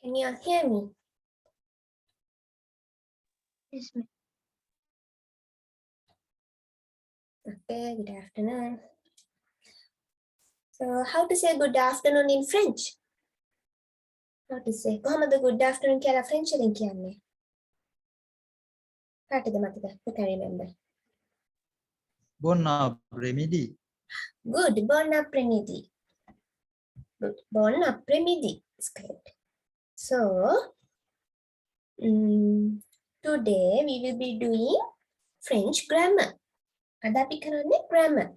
Can you all hear me? Yes, ma'am. Okay, good afternoon. So, how to say good afternoon in French? How to say? කොහොමද good afternoon කියලා French එකෙන් කියන්නේ? කාටද මතක? Who can remember? Bon après-midi. Good, bon après-midi. Good, bon après-midi. It's correct. So, today we will be doing French grammar. අද අපි කරන්නේ grammar.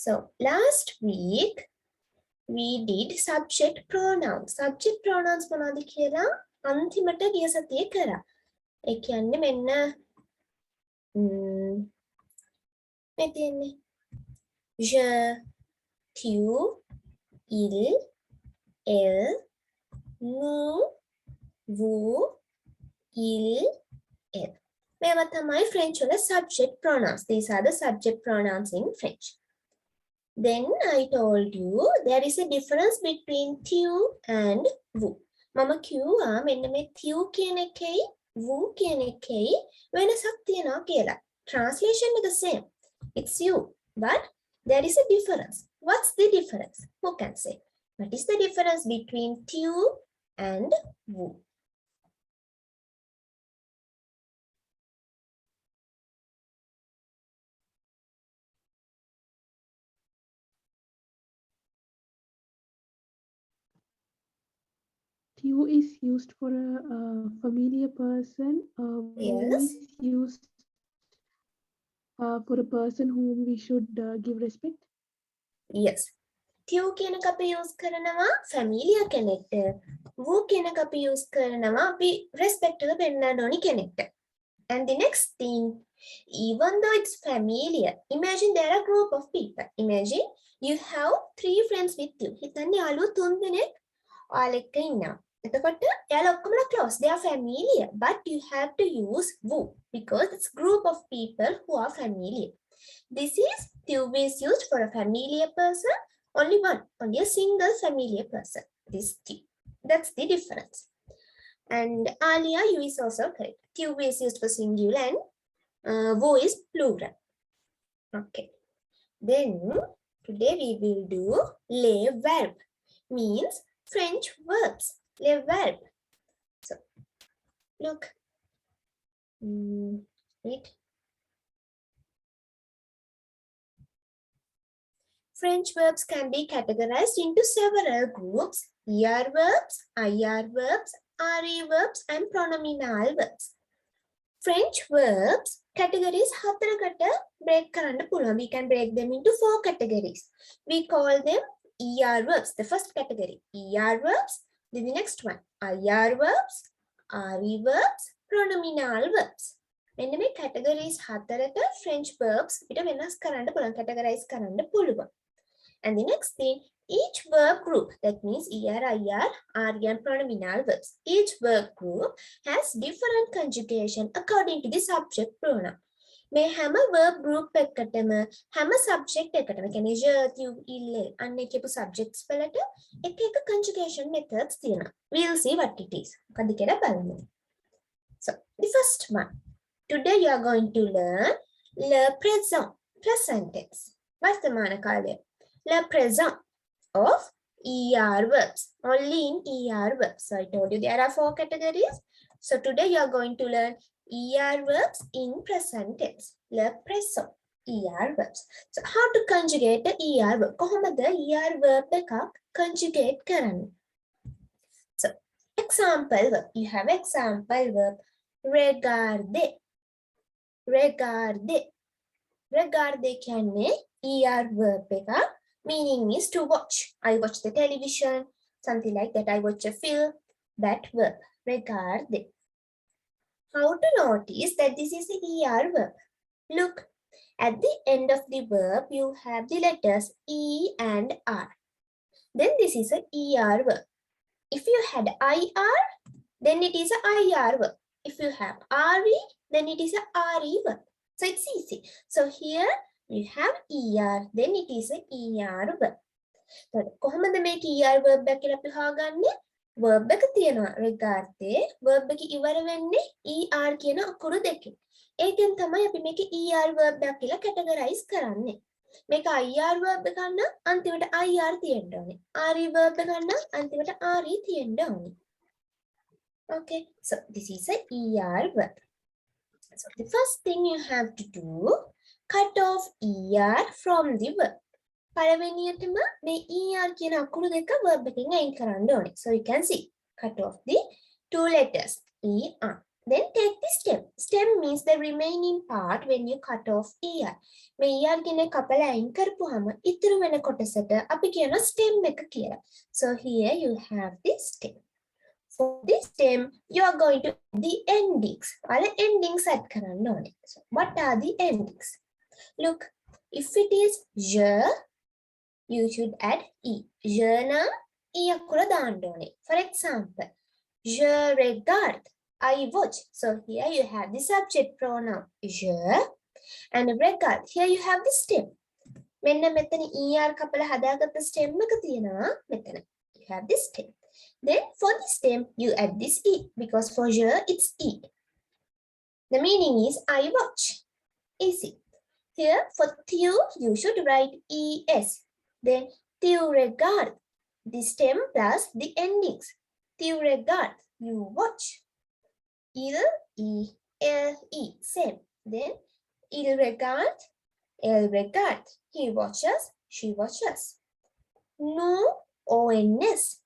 So, last week we did subject pronouns. Subject pronouns මොනවද කියලා අන්තිමට ගිය සතියේ කරා. ඒ කියන්නේ මෙන්න මේ තියෙන්නේ je, tu, il, elle, nous, vous, il, elle. මේවා තමයි French වල subject pronouns. These are the subject pronouns in French. Then I told you there is a difference between tu and vous. මම කිව්වා මෙන්න මේ tu කියන එකයි vous කියන එකයි වෙනසක් තියෙනවා කියලා. Translation is the same. It's you, but there is a difference. What's the difference? Who can say? What is the difference between tu and vous? Tu is used for a familiar person. Vous Yes. is used for a person whom we should give respect. Yes. tu කියන එක අපි use කරනවා familiar කෙනෙක්ට. vous කියන එක අපි use කරනවා අපි respect එක පෙන්නන්න ඕනි කෙනෙක්ට. And the next thing, even though it's familiar, imagine there are a group of people. Imagine you have 3 friends with you. හිතන්නේ යාළුවෝ 3 දෙනෙක් ඔයාලා එක්ක ඉන්නවා. එතකොට යාළුවෝ ඔක්කොමලා close. They are familiar, but you have to use vous because it's group of people who are familiar. This is tu is used for a familiar person. Only one, only a single familiar person. This tu. That's the difference. And Alia, you is also correct. Tu is used for singular and vous is plural. Okay. Then today we will do les verbs. Means French verbs. Les verbs. So look. Wait. French verbs can be categorized into several groups: ER verbs, IR verbs, RE verbs, and pronominal verbs. French verbs categories හතරකට break කරන්න පුළුවන්. We can break them into 4 categories. We call them ER verbs, the first category. ER verbs, then the next one, IR verbs, RE verbs, pronominal verbs. මෙන්න මේ categories හතරට French verbs අපිට වෙනස් කරන්න පුළුවන්, categorize කරන්න පුළුවන්. And the next thing, each verb group, that means ER, IR, RE and pronominal verbs. Each verb group has different conjugation according to the subject pronoun. මේ හැම verb group එකකටම හැම subject එකකටම කියන්නේ je, tu, il, අන්න කියපු subjects වලට එක එක conjugation methods තියෙනවා. We'll see what it is. මොකද කියලා බලමු. So, the first one. Today you are going to learn le présent, present tense. වර්තමාන කාලය. Le présent of ER verbs, only in ER verbs. So I told you there are 4 categories. So today you are going to learn ER verbs in present tense. Le présent, ER verbs. So how to conjugate the ER verb? කොහොමද ER verb එකක් conjugate කරන්නේ? So example verb. You have example verb. Regarder. Regarder. Regarder කියන්නේ ER verb එකක්. Meaning is to watch. I watch the television, something like that. I watch a film. That verb, regarder. How to notice that this is the ER verb? Look, at the end of the verb, you have the letters E and R. Then this is a ER verb. If you had IR, then it is a IR verb. If you have RE, then it is a RE verb. So it's easy. So here, you have ER, then it is a ER verb. කොහොමද මේක ER verb එක කියලා අපි හොයාගන්නේ? verb එක තියෙනවා regardte verb එක ඉවර වෙන්නේ er කියන අකුරු දෙකෙන්. ඒකෙන් තමයි අපි මේක er verb එකක් කියලා categorize කරන්නේ. මේක ir verb එකක් නම් අන්තිමට ir තියෙන්න ඕනේ. re verb එකක් නම් අන්තිමට re තියෙන්න ඕනේ. Okay, so this is a er verb. So the first thing you have to do, cut off er from the verb. පළවෙනියටම මේ er කියන අකුරු දෙක verb එකෙන් අයින් කරන්න ඕනේ. So you can see, cut off the two letters er. Then take the stem. Stem means the remaining part when you cut off er. මේ er කියන කපලා අයින් කරපුවාම ඉතුරු වෙන කොටසට අපි කියනවා stem එක කියලා. So here you have the stem. For this stem, you are going to add the endings. All endings add කරන්න ඕනේ. So what are the endings? Look, if it is je, you should add e. Je නම් e අකුර දාන්න ඕනේ. For example, je regarde, I watch. So here you have the subject pronoun je and regard. Here you have the stem. මෙන්න මෙතන er කපලා හදාගත්ත stem එක තියෙනවා මෙතන. You have this stem. Then for the stem, you add this e because for je it's e. The meaning is I watch. Easy. Here for tu, you should write es. Then tu regard, the stem plus the endings. Tu regard, you watch. Il, e, l, e, same. Then il regard, he watches, she watches. No, ons.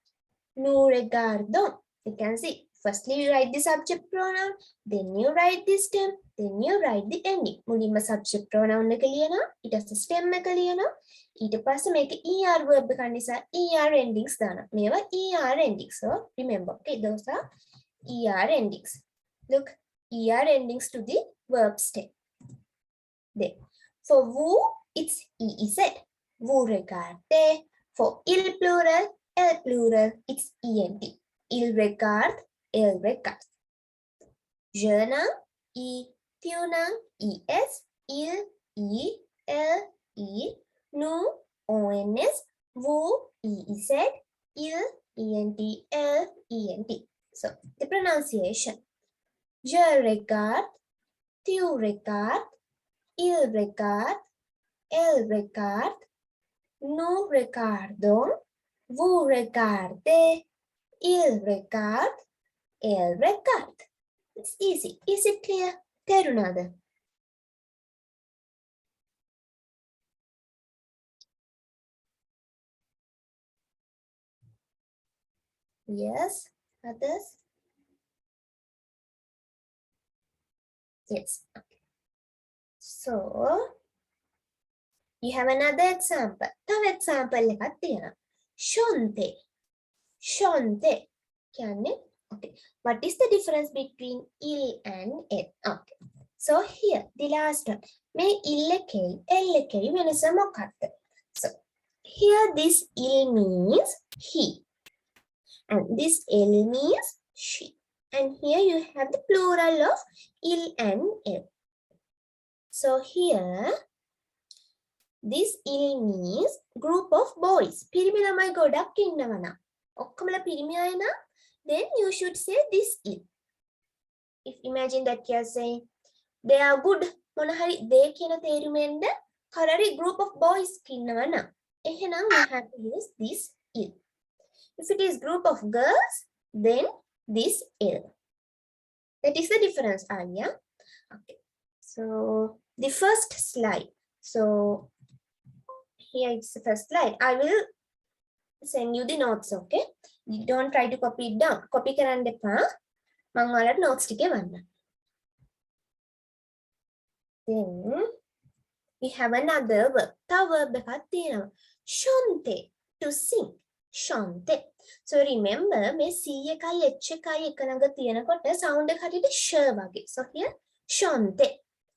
No regardo. You can see, firstly you write the subject pronoun, then you write the stem, then you write the ending. මුලින්ම subject pronoun එක ලියනවා, ඊට පස්සේ stem එක ලියනවා, ඊට පස්සේ මේක er verb එක නිසා er endings දානවා. මේවා er endings. So remember, okay, those are er endings. Look, er endings to the verb stem. Then for vous, it's ez. Vous regardez. For il plural, el plural, it's ent. Il regarde, elle regarde. Je n'am, i, tu n'am, es, il, i, elle, i, nous, ons, vous, ez, il, ent, elle, ent. So the pronunciation. Je regarde, tu regardes, il regarde, elle regarde, nous regardons, vous regardez, il regarde, elle regarde. It's easy. Is it clear? Terunada. Yes. Others? Yes. Okay. So you have another example. තව example එකක් තියෙනවා. Shonte. Shonte. කියන්නේ okay. What is the difference between il and el? Okay. So here the last one. මේ il එකයි el එකයි වෙනස මොකක්ද? So here this il means he. And this el means she. And here you have the plural of il and el. So here this il means group of boys. පිරිමි ළමයි ගොඩක් ඉන්නවා නම් ඔක්කොමලා පිරිමි අය නම් then you should say this il. If imagine that you are saying they are good මොන හරි they කියන තේරුමෙන්ද කරරි group of boys ඉන්නවා නම් එහෙනම් you have to use this il. If it is group of girls then this il. That is the difference, Anya. Okay. So the first slide. So here it's the first slide. I will send you the notes, okay? You don't try to copy it down. Copy කරන්න එපා. මම ඔයාලට notes ටික එවන්න. Then we have another verb. තව verb එකක් තියෙනවා. Shante, to sing. Shante. So remember මේ C එකයි H එකයි එක ළඟ තියෙනකොට sound එක හරියට sh වගේ. So here shante,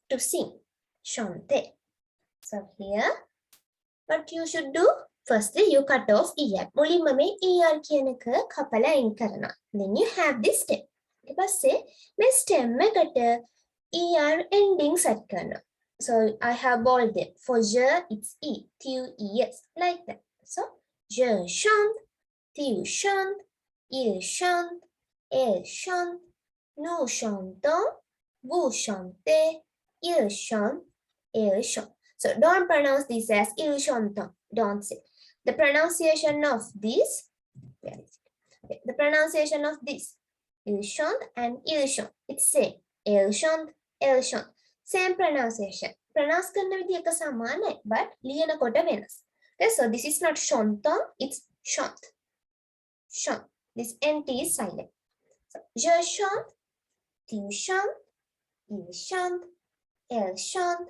to sing. Shante. So here what you should do? Firstly you cut off er. මුලින්ම මේ er කියන එක කපලා අයින් කරනවා. Then you have this stem. ඊට පස්සේ මේ stem එකට er endings add කරනවා. So I have bold them. For je it's e, tu es, like that. So je chante, tu chantes, il chante, elle chante, nous chantons, vous chantez, il chante, elle chante. So don't pronounce this as il chanton. Don't say. The pronunciation of this, where is it? Okay, the pronunciation of this, il chante and il chante. It's same. Elle chante, elle chante. Same pronunciation. Pronounce කරන විදිය එක සමානයි, but ලියනකොට වෙනස්. Okay, so this is not chanton, it's chante. Chante. This NT is silent. So, je chante, tu chantes, il chante, elle chante,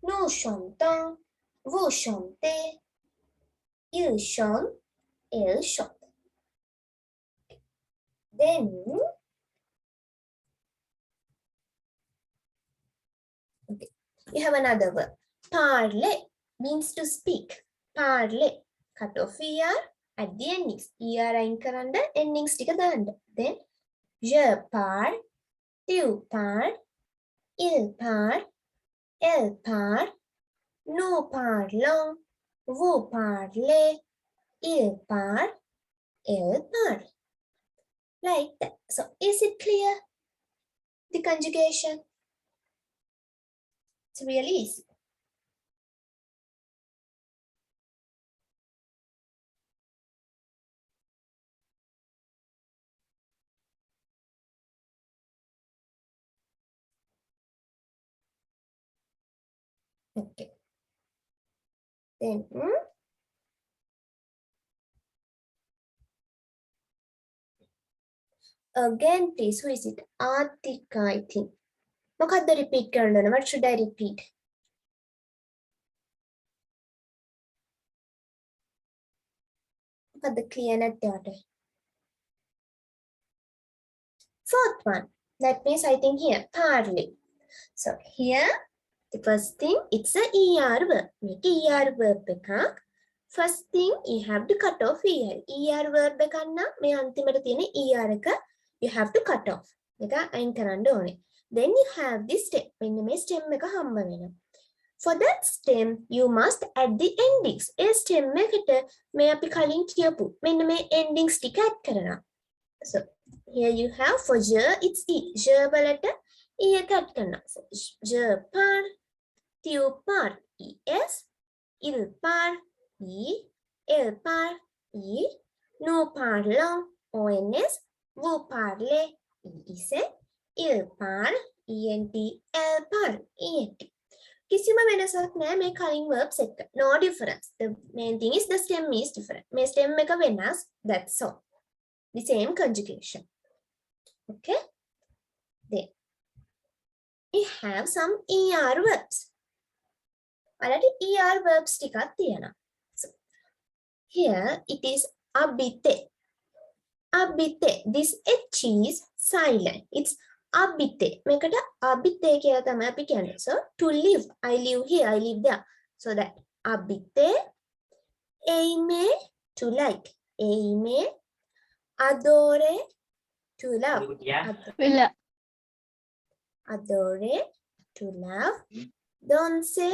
nous chantons, vous chantez, il chante, elle chante. Then, okay, you have another word. Parler means to speak. Parler. Cut off ER at the endings. ER anchor under endings ටික දාන්න. Then, je parle, tu parles, il parle, elle parle, nous parlons, vous parlez, il parle, elle parle. Like that. So, is it clear? The conjugation? It's really easy. Okay. Then, again, please, who is it? Atika, I think. මොකක්ද repeat කරන්න ඕන? What should I repeat? මොකක්ද clear නැත්te? Fourth one. That means I think here, parley. So here, the first thing, it's a ER verb. Make ER verb එකක්. First thing, you have to cut off ER. ER verb එකක් නම් මේ අන්තිමට තියෙන ER එක you have to cut off. එක අයින් කරන්න ඕනේ. Then you have this stem. මෙන්න මේ stem එක හම්බ වෙනවා. For that stem, you must add the endings. A stem එකට මේ අපි කලින් කියපු මෙන්න මේ endings ටික add කරනවා. So here you have for je, it's E. Je වලට E එක add කරනවා. So, je parle, tu parles, ES, il parle, E, elle parle, E, nous parlons, ONS, vous parlez, EIC, il parle, ENT, elle parle, ENT. කිසිම වෙනසක් නැහැ මේ කලින් verbs එක. No difference. The main thing is the stem is different. මේ stem එක වෙනස්. That's all. The same conjugation. Okay? Then we have some ER verbs. ඔයාලට ER verbs ටිකක් තියෙනවා. So here it is abite. Abite. This H is silent. It's abite. මේකට abite කියලා තමයි අපි කියන්නේ. So to live. I live here. I live there. So that abite. Aimer. To like. Aimer. Adore. To love. Will Adore. To love. Danse.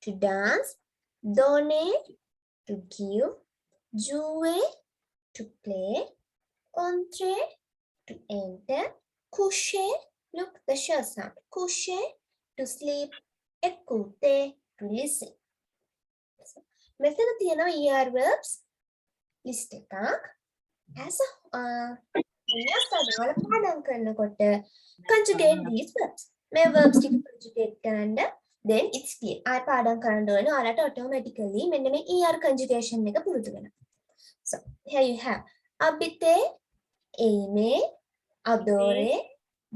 To dance. Donner. To give. Jouer. To play. Entrer. To enter. Coucher. Look the sh sound. Coucher. To sleep. Écouter. To listen. මෙතන තියෙනවා ER verbs list එකක්. As a වල පාඩම් කරනකොට conjugate these verbs. මේ verbs ටික conjugate කරන්න then it's clear. ආය පාඩම් කරන්න ඕනේ. ඔයාලට automatically මෙන්න මේ ER conjugation එක පුරුදු වෙනවා. So here you have habiter, aimer, adorer,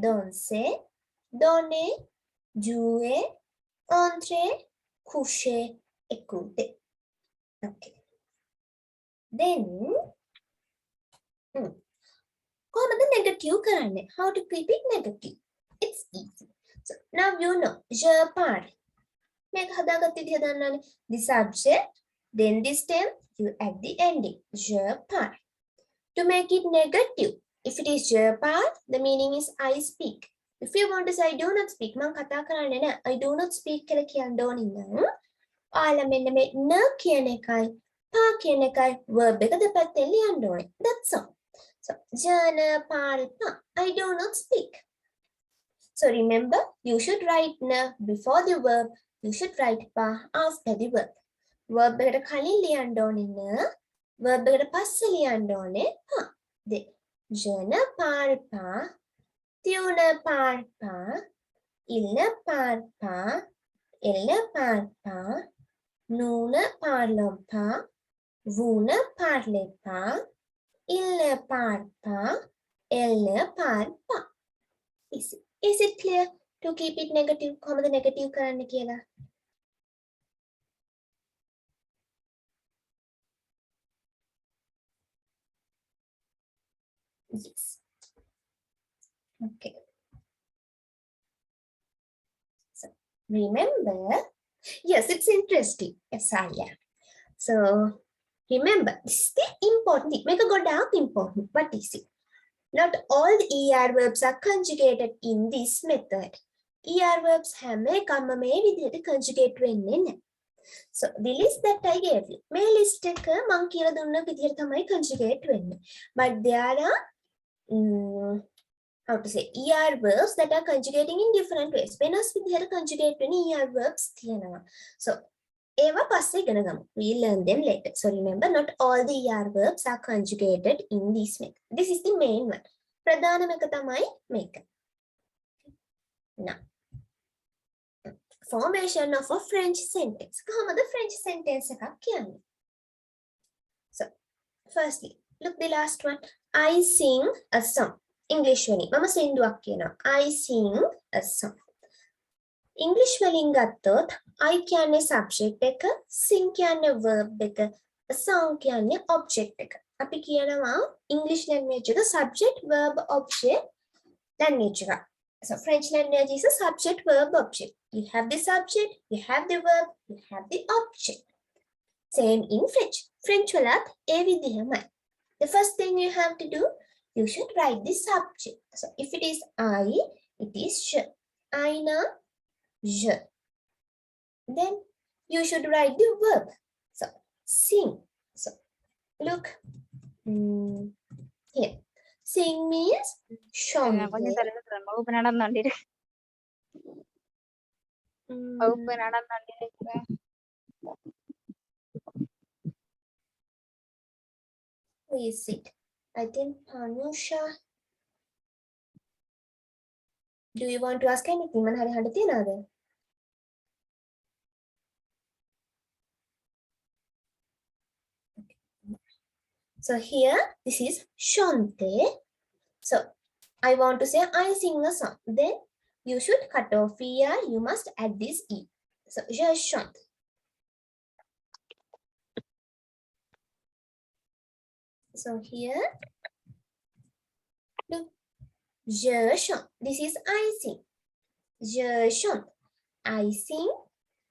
danser, donner, jouer, entrer, coucher, écouter. Okay. Then කොහොමද negative කරන්නේ? How to keep it negative? It's easy. So now you know. Je parle. මේක හදාගත්ත විදිහ දන්නවනේ. The subject, then the stem, you add the ending. Je parle. To make it negative, if it is je parle, the meaning is I speak. If you want to say I do not speak, මං කතා කරන්නේ නැහැ. I do not speak කියලා කියන්න ඕනේ නම් ඔයාලා මෙන්න මේ න කියන එකයි පා කියන එකයි verb එක දෙපැත්තෙන් ලියන්න ඕනේ. That's all. So So, jana palpa. I do not speak. So remember, you should write na before the verb. You should write pa after the verb. Verb එකට කලින් ලියන්න ඕනේ න. Verb එකට පස්සේ ලියන්න ඕනේ pa. The jana palpa, tiuna palpa, illa palpa, illa palpa, nuna parlompa, vuna parlepa, illa palpa, illa palpa. Is it clear to keep it negative? කොහොමද negative කරන්න කියලා? Yes. Okay. So remember, yes, it's interesting. Yes, I am. So remember, this is the important thing. Make a ගොඩාක් important. What is it? Not all the ER verbs are conjugated in this method. ER verbs හැම එකක්ම මේ විදිහට conjugate වෙන්නේ නැහැ. So the list that I gave you, මේ list එක මම කියලා දුන්න විදිහට තමයි conjugate වෙන්නේ. But there are how to say ER verbs that are conjugating in different ways. වෙනස් විදිහට conjugate වෙන ER verbs තියෙනවා. So ඒවා පස්සේ ඉගෙන ගමු. We'll learn them later. So remember, not all the ER verbs are conjugated in this method. This is the main one. ප්‍රධානම එක තමයි මේක. Now, formation of a French sentence. කොහොමද French sentence එකක් කියන්නේ? So, firstly, look the last one. I sing a song. English වලින් මම සින්දුවක් කියනවා. I sing a song. English වලින් ගත්තොත් I කියන්නේ subject එක, sing කියන්නේ verb එක, a song කියන්නේ object එක. අපි කියනවා English language එක subject verb object language එක. So French language is a subject verb object. You have the subject, you have the verb, you have the object. Same in French. French වලත් ඒ විදිහමයි. The first thing you have to do, you should write the subject. So if it is I, it is je. Aina, je. Then you should write the verb. So sing. So look here. Sing means chante. Who is it? I think Panusha. Do you want to ask anything? Man hari handa tiyanada? So here, this is chante. So I want to say I sing a song. Then you should cut off here. You must add this E. So je chante. So here, look, je chante. This is I sing. Je chante. I sing.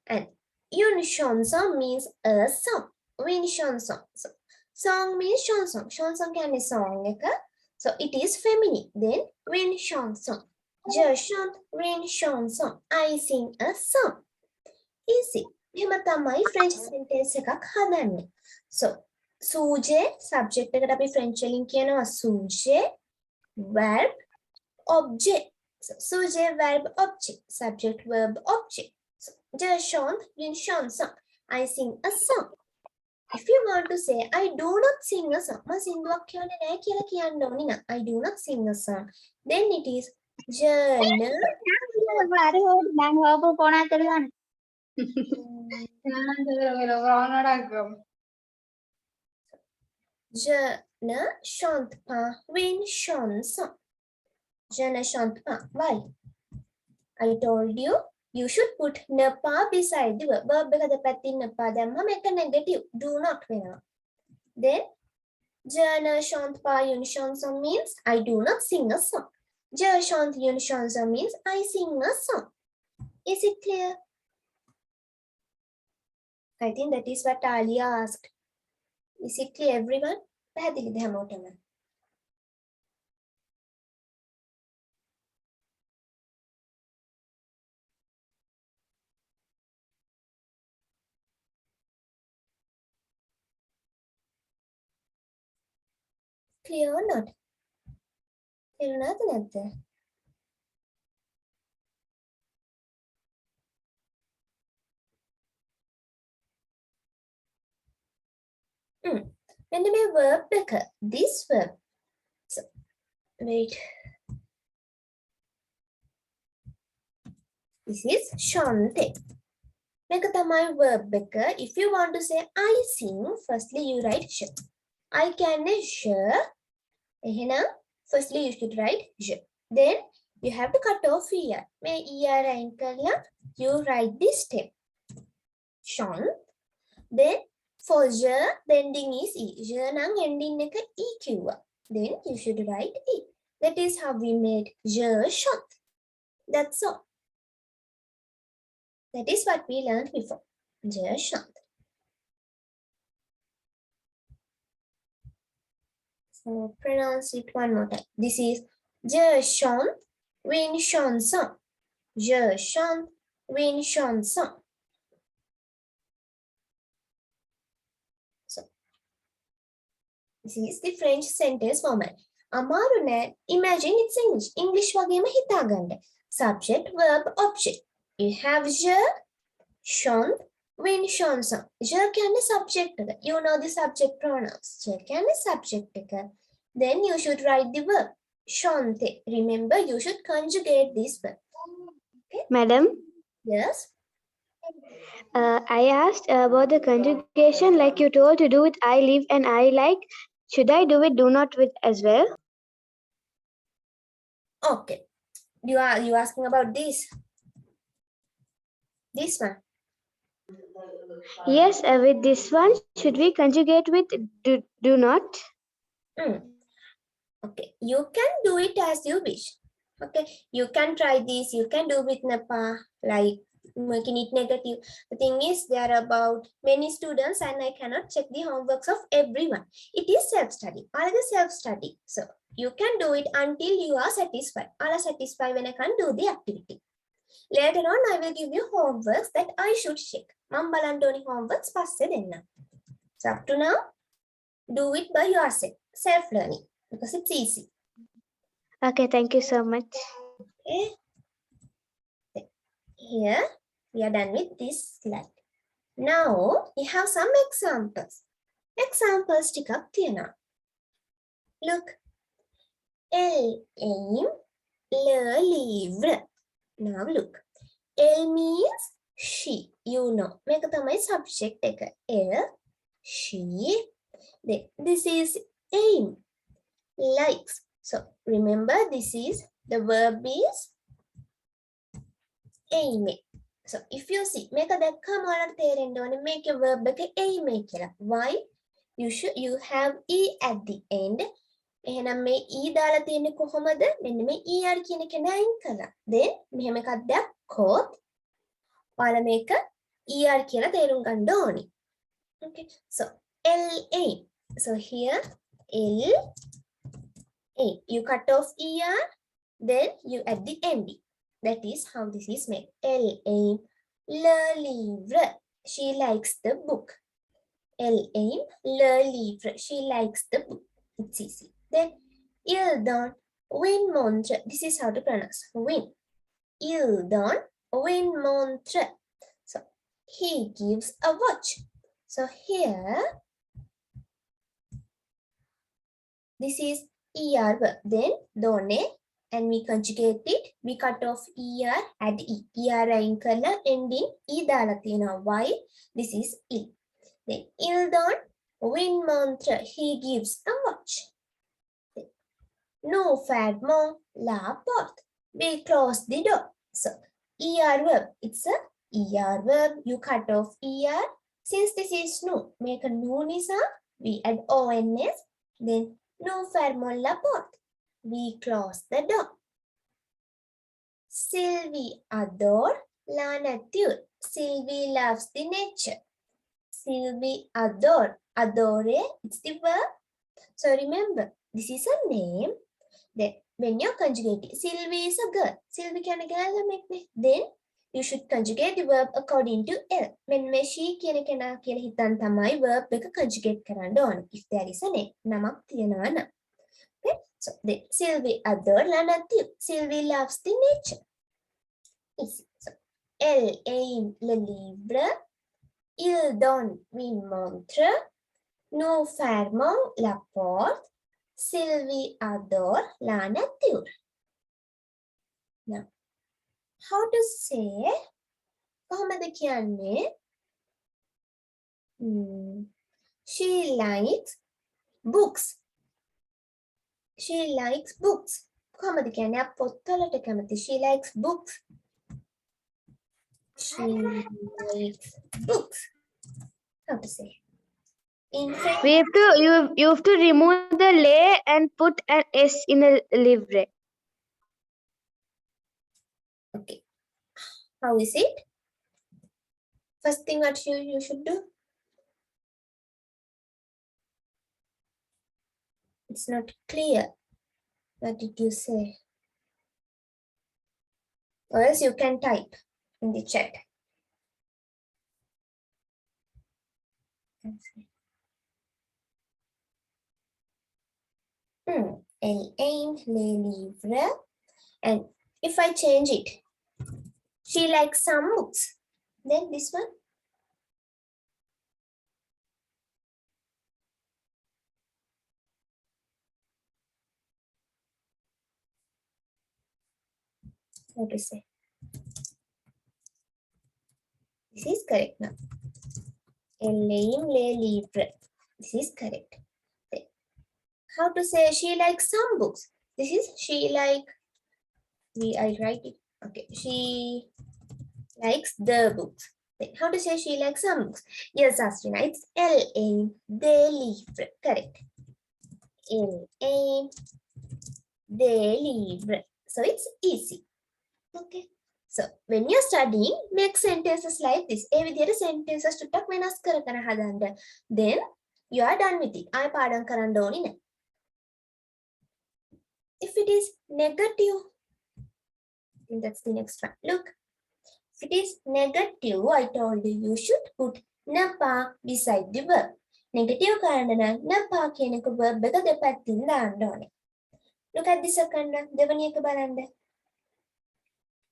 And une chanson means a song. Une chanson. So, song means chanson. Chanson can be song. So it is feminine. Then une chanson. Je chante une chanson. I sing a song. Easy. එහෙම තමයි French sentence එකක් හදන්නේ. So සූජේ subject එකට අපි French වලින් කියනවා සූජේ verb object. So sujet verb object. Subject verb object. So je chante une chanson. I sing a song. If you want to say I do not sing a song, මම සින්දුවක් කියවන්නේ නැහැ කියලා කියන්න ඕනේ නා. I do not sing a song. Then it is je ne Je ne chante pas une chanson. Je ne chante pas. Why? I told you, you should put ne pas beside the verb. Verb එක දෙපැත්තේ ne pas දැම්මම ඒක negative. Do not වෙනවා. Then, je ne chante pas une chanson means I do not sing a song. Je chante une chanson means I sing a song. Is it clear? I think that is what Alia asked. Is it clear, everyone? පැහැදිලිද හැමෝටම? Clear or not? තේරුණාද නැද්ද? මෙන්න මේ verb එක. This verb. So, wait. This is Shante. මේක තමයි verb එක. If you want to say I sing, firstly you write sh. I can sh. එහෙනම් firstly you should write sh. Then you have to cut off er. මේ er අයින් කරලා you write this step. Shon. Then for j, the ending is e. j නම් ending එක e කිව්වා. Then you should write e. That is how we made j shot. That's all. That is what we learned before. j shot. So pronounce it one more time. This is j shon, win shon song. j shon, win shon song. This is the French sentence format. අමාරු නෑ. Imagine it's English. English වගේම හිතාගන්න. Subject, verb, object. You have je, shone, win, shone, song. Je කියන්නේ subject එක. You know the subject pronouns. Je කියන්නේ subject එක. Then you should write the verb. Shonte. Remember, you should conjugate this verb. Okay? Madam, Yes. I asked about the conjugation like you told to do with I live and I like. Should I do it do not with as well? Okay. You asking about this? This one. Yes, with this one, should we conjugate with do not? Okay, you can do it as you wish. Okay, you can try this. You can do with Napa, like making it negative. The thing is, there are about many students, and I cannot check the homeworks of everyone. It is self-study. All the self-study. So you can do it until you are satisfied. All are satisfied when I can do the activity. Later on, I will give you homeworks that I should check. Mam balandoni homeworks passe denna. So up to now, do it by yourself. Self-learning. Because it's easy. Okay, thank you so much. Okay. Here, we are done with this slide. Now, we have some examples. Examples ටිකක් තියෙනවා. Look. L, aim, le, livre. Now look. L means she. You know. මේක තමයි subject එක. L, she. Then, this is aim. Likes. So remember, this is the verb is aiming. So if you see, මේක දැක්කම ඔයාලට තේරෙන්න ඕනේ මේකේ verb එක aiming කියලා. Why? You have e at the end. එහෙනම් මේ e දාලා තියෙන්නේ කොහොමද? මෙන්න මේ er කියන එක නයින් කළා. Then මෙහෙම එකක් දැක්කොත් ඔයාලා මේක er කියලා තේරුම් ගන්න ඕනේ. Okay. So L aim. So here L A. You cut off er, then you add the ending. That is how this is made. L aim, le livre. She likes the book. L aim, le livre. She likes the book. It's easy. Then il don, win montre. This is how to pronounce win. Il don, win montre. So he gives a watch. So here, this is er verb. Then done, and we conjugate it. We cut off er, add e. Er අයින් කරලා ending e දාලා තියෙනවා. Why? This is il. Then il don, win montre. He gives a watch. No fadmon la porte. We close the door. So er verb. It's a er verb. You cut off er. Since this is no, make a no nisa. We add ons. Then no fermons la porte. We close the door. Sylvie adore la nature. Sylvie loves the nature. Sylvie adore. Adore, it's the verb. So remember, this is a name. Then when you're conjugating, Sylvie is a girl. Sylvie can a girl make me. Then you should conjugate the verb according to L. When me she කියන කෙනා කියලා හිතන් තමයි verb එක conjugate කරන්න ඕන. If there is a name. නමක් තියනවා නම්. Okay? So then Sylvie adore la nature. Sylvie loves the nature. Easy. So elle aime le livre. Il donne une montre. Nous fermons la porte. Sylvie adore la nature. Now, how to say? කොහොමද කියන්නේ? She likes books. She likes books. කොහොමද කියන්නේ? පොත්වලට කැමති. She likes books. She likes books. How to say? In French. You have to remove the lay and put an S in a livre. Okay. How is it? First thing what you should do? It's not clear. What did you say? Or else you can type in the chat. Elle aime les livres. And if I change it, she likes some books. Then this one. What to say? This is correct now. Elle aime les livres. This is correct. Then, how to say she likes some books? This is she like. I write it. Okay. She likes the books. Then, how to say she likes some books? Yes, Astrina. It's elle aime des livres. Correct. Elle aime des livres. So it's easy. Okay. So when you're studying, make sentences like this. ඒ විදිහට sentences ටිකක් වෙනස් කර කර හදන්න. Then you are done with it. ආයෙ පාඩම් කරන්න ඕනේ නැහැ. If it is negative, I think that's the next one. Look. If it is negative, I told you you should put napa beside the verb. Negative කරන්න නම් napa කියන එක verb එක දෙපැත්තෙන් දාන්න ඕනේ. Look at the second one. දෙවෙනි එක බලන්න.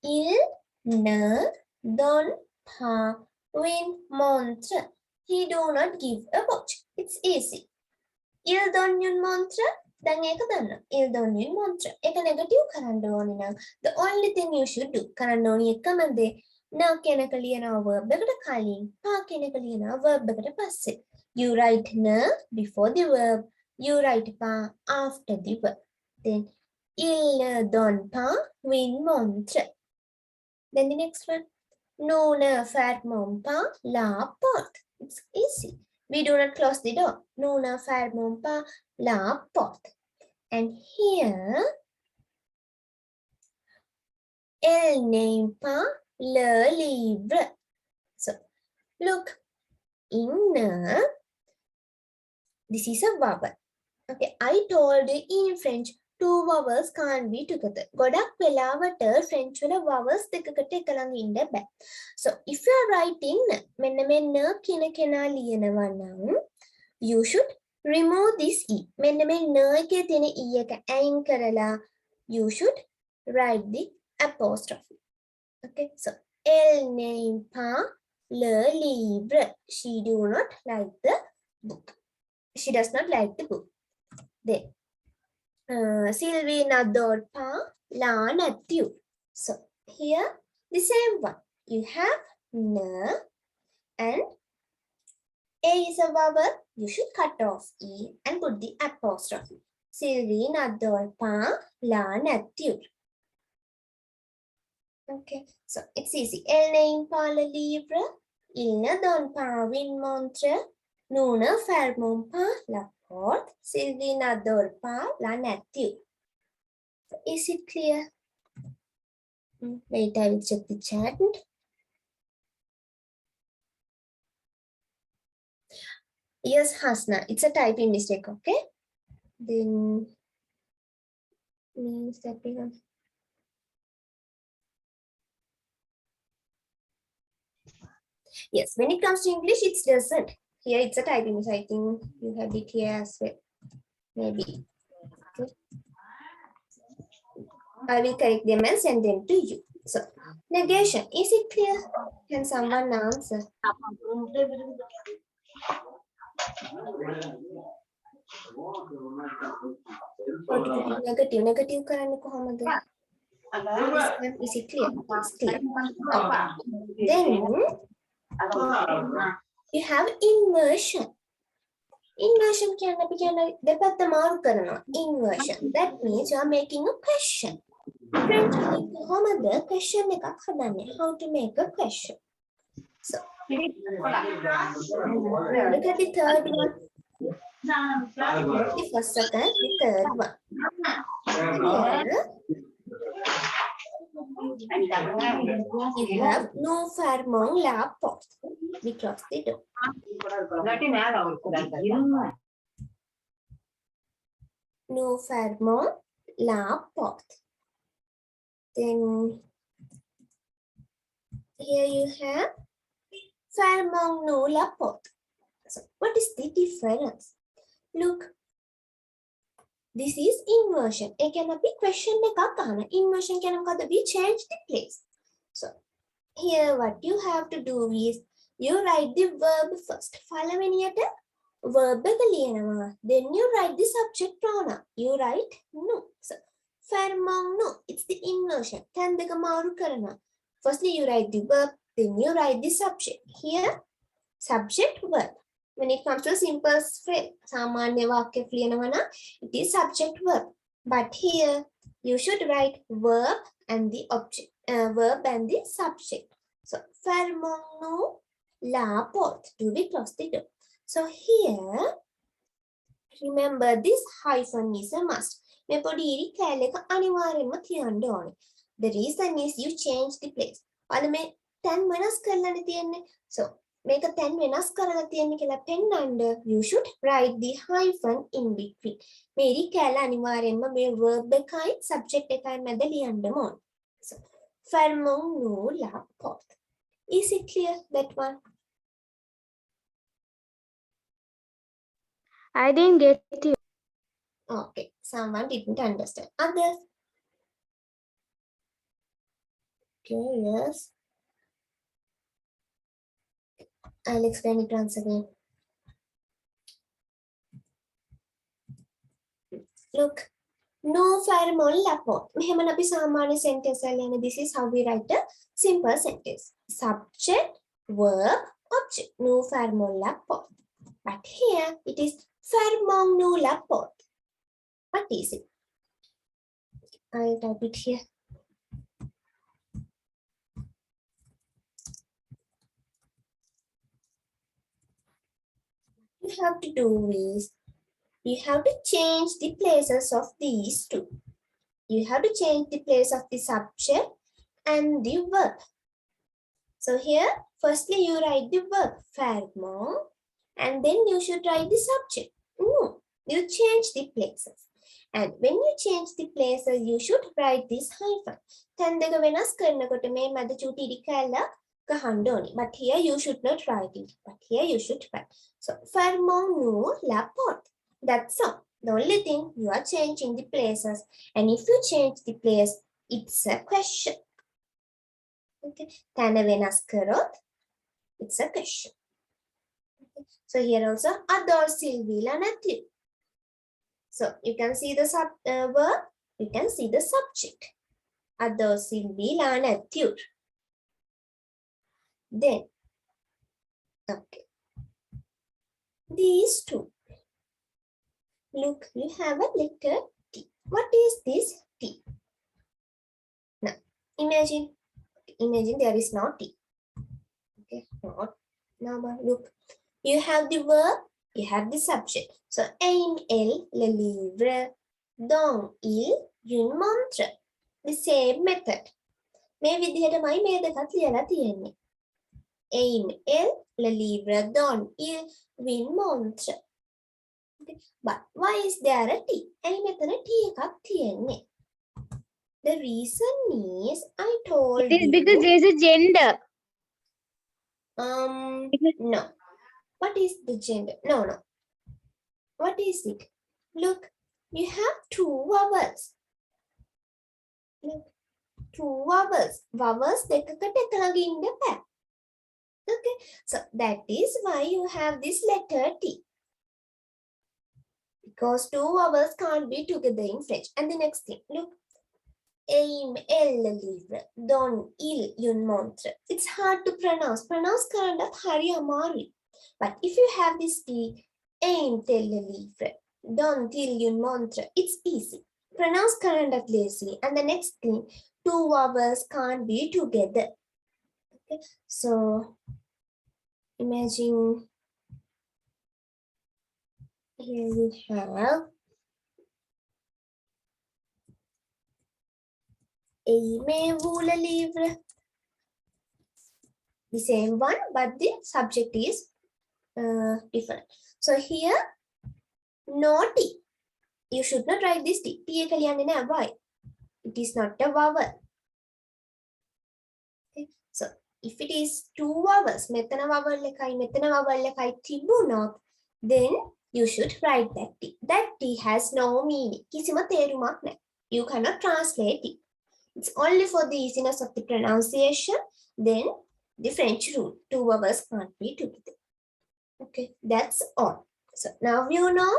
Il ne donne pas une montre. He do not give a watch. It's easy. Il donne une montre. දැන් ඒක දන්න. Il donne une montre. ඒක negative කරන්න ඕනේ නම් the only thing you should do කරන්න ඕනේ එකම දේ න කියන එක ලියනවා verb එකට කලින් පා කියන එක ලියනවා verb එකට පස්සේ. You write න before the verb. You write pa after the verb. Then il ne donne pas une montre. Then the next one. Nous ne fermons pas la porte. It's easy. We do not close the door. Nous ne fermons pas la porte. And here, elle n'aime pas le livre. So, look, in this is a vowel. Okay, I told you in French, two vowels can't be together. ගොඩක් වෙලාවට French වල vowels දෙකකට එකලඟ ඉන්න බෑ. So if you are writing මෙන්න මෙන්න කියන කෙනා ලියනවා නම් you should remove this e. මෙන්න මේ න එකේ තියෙන e එක අයින් කරලා you should write the apostrophe. Okay, so elle n'aime pas le livre. She do not like the book. She does not like the book. Then Sylvie n'adore pas la nature. So here the same one. You have na and a is a vowel. You should cut off e and put the apostrophe. Sylvie n'adore pas la nature. Okay, so it's easy. Elle n'aime pas le livre. Il ne donne pas une montre. Nous ne fermons pas la porte. Sylvie n'adore pas la nature. So is it clear? Wait, I will check the chat. Yes, Hasna, it's a typing mistake, okay? Then means typing on. Yes, when it comes to English, it doesn't. Here it's a typing mistake. I think you have it here as well. Maybe. Okay. I will correct them and send them to you. So, negation. Is it clear? Can someone answer? Negative. Negative කරන්නේ කොහොමද? Is it clear? It's clear. Okay. Then you have inversion. Inversion කියන්නේ අපි කියන දෙපැත්ත මාරු කරනවා. Inversion. That means you are making a question. French වලින් කොහොමද question එකක් හදන්නේ? How to make a question? So, look at the third one. The first, second, the third one. Here, you have no farmong la pot. We close the door. No farmong la pot. Then here you have farmong no la pot. So what is the difference? Look, this is inversion. It can be question inversion can we change the place. So here what you have to do is you write the verb first. Verb then you write the subject pronoun. You write no. So farmong no, it's the inversion. Firstly you write the verb, then you write the subject. Here subject verb. When it comes to a simple phrase, it is subject verb. But here you should write verb and the object, verb and the subject. So farmong no la pot. Do we close the door? So here, remember this hyphen is a must. The reason is you change the place. So make a 10 venas karala tiyanne kiyala pennanda you should write the hyphen in between. Meri kala aniwarenma me verb ekai subject ekai meda liyanna mon. So farmong no la pot. Is it clear, that one? I didn't get you. Okay, someone didn't understand. Others? Okay, yes. I'll explain it once again. Look, no farmong la pot. Sentence. This is how we write a simple sentence. Subject, verb, object. No farmong la pot. But here it is farmong no la pot. What is it? I'll type it here. You have to do is you have to change the places of these two. You have to change the place of the subject and the verb. So here, firstly you write the verb farmong, and then you should write the subject. No, you change the places. And when you change the places, you should write this hyphen. But here you should not write it. But here you should write. So farmong no la pot. That's all. The only thing you are changing the places. And if you change the place, it's a question. Okay. It's a question. Okay. So here also ador silvila nathi. So you can see the verb. You can see the subject. Ador silvila nathi. Then, okay, these two. Look, you have a letter T. What is this T? Now, imagine there is no T. Okay, not now. Look, you have the verb, you have the subject. So, aim el le livre, don il une montre. The same method. Maybe the other my made the aim el le livre don il une montre. Okay. But why is there a T? The reason is I told It is you. because there is a gender. No. What is the gender? No. What is it? Look, you have two vowels. Look, 2 vowels. Vowels දෙකකට එකලඟ ඉන්න බෑ. Okay, so that is why you have this letter T. Because 2 vowels can't be together in French. And the next thing, look. Aim, elle livre, don, il, yun montre. It's hard to pronounce. Pronounce karanda hari amari. But if you have this T, aim, telle livre, don, til, yun montre, it's easy. Pronounce karanda lazy. And the next thing, 2 vowels can't be together. Okay, so imagine here you have aimez vous le livre. The same one, but the subject is different. So here, naughty. You should not write this T. T එක ලියන්නේ නැහැ. Why? It is not a vowel. Okay. So if it is 2 vowels, මෙතන vowel එකයි මෙතන vowel එකයි තිබුණොත්, then you should write that T. That T has no meaning. කිසිම තේරුමක් නැහැ. You cannot translate it. It's only for the easiness of the pronunciation. Then the French rule, 2 vowels can't be together. Okay, that's all. So now you know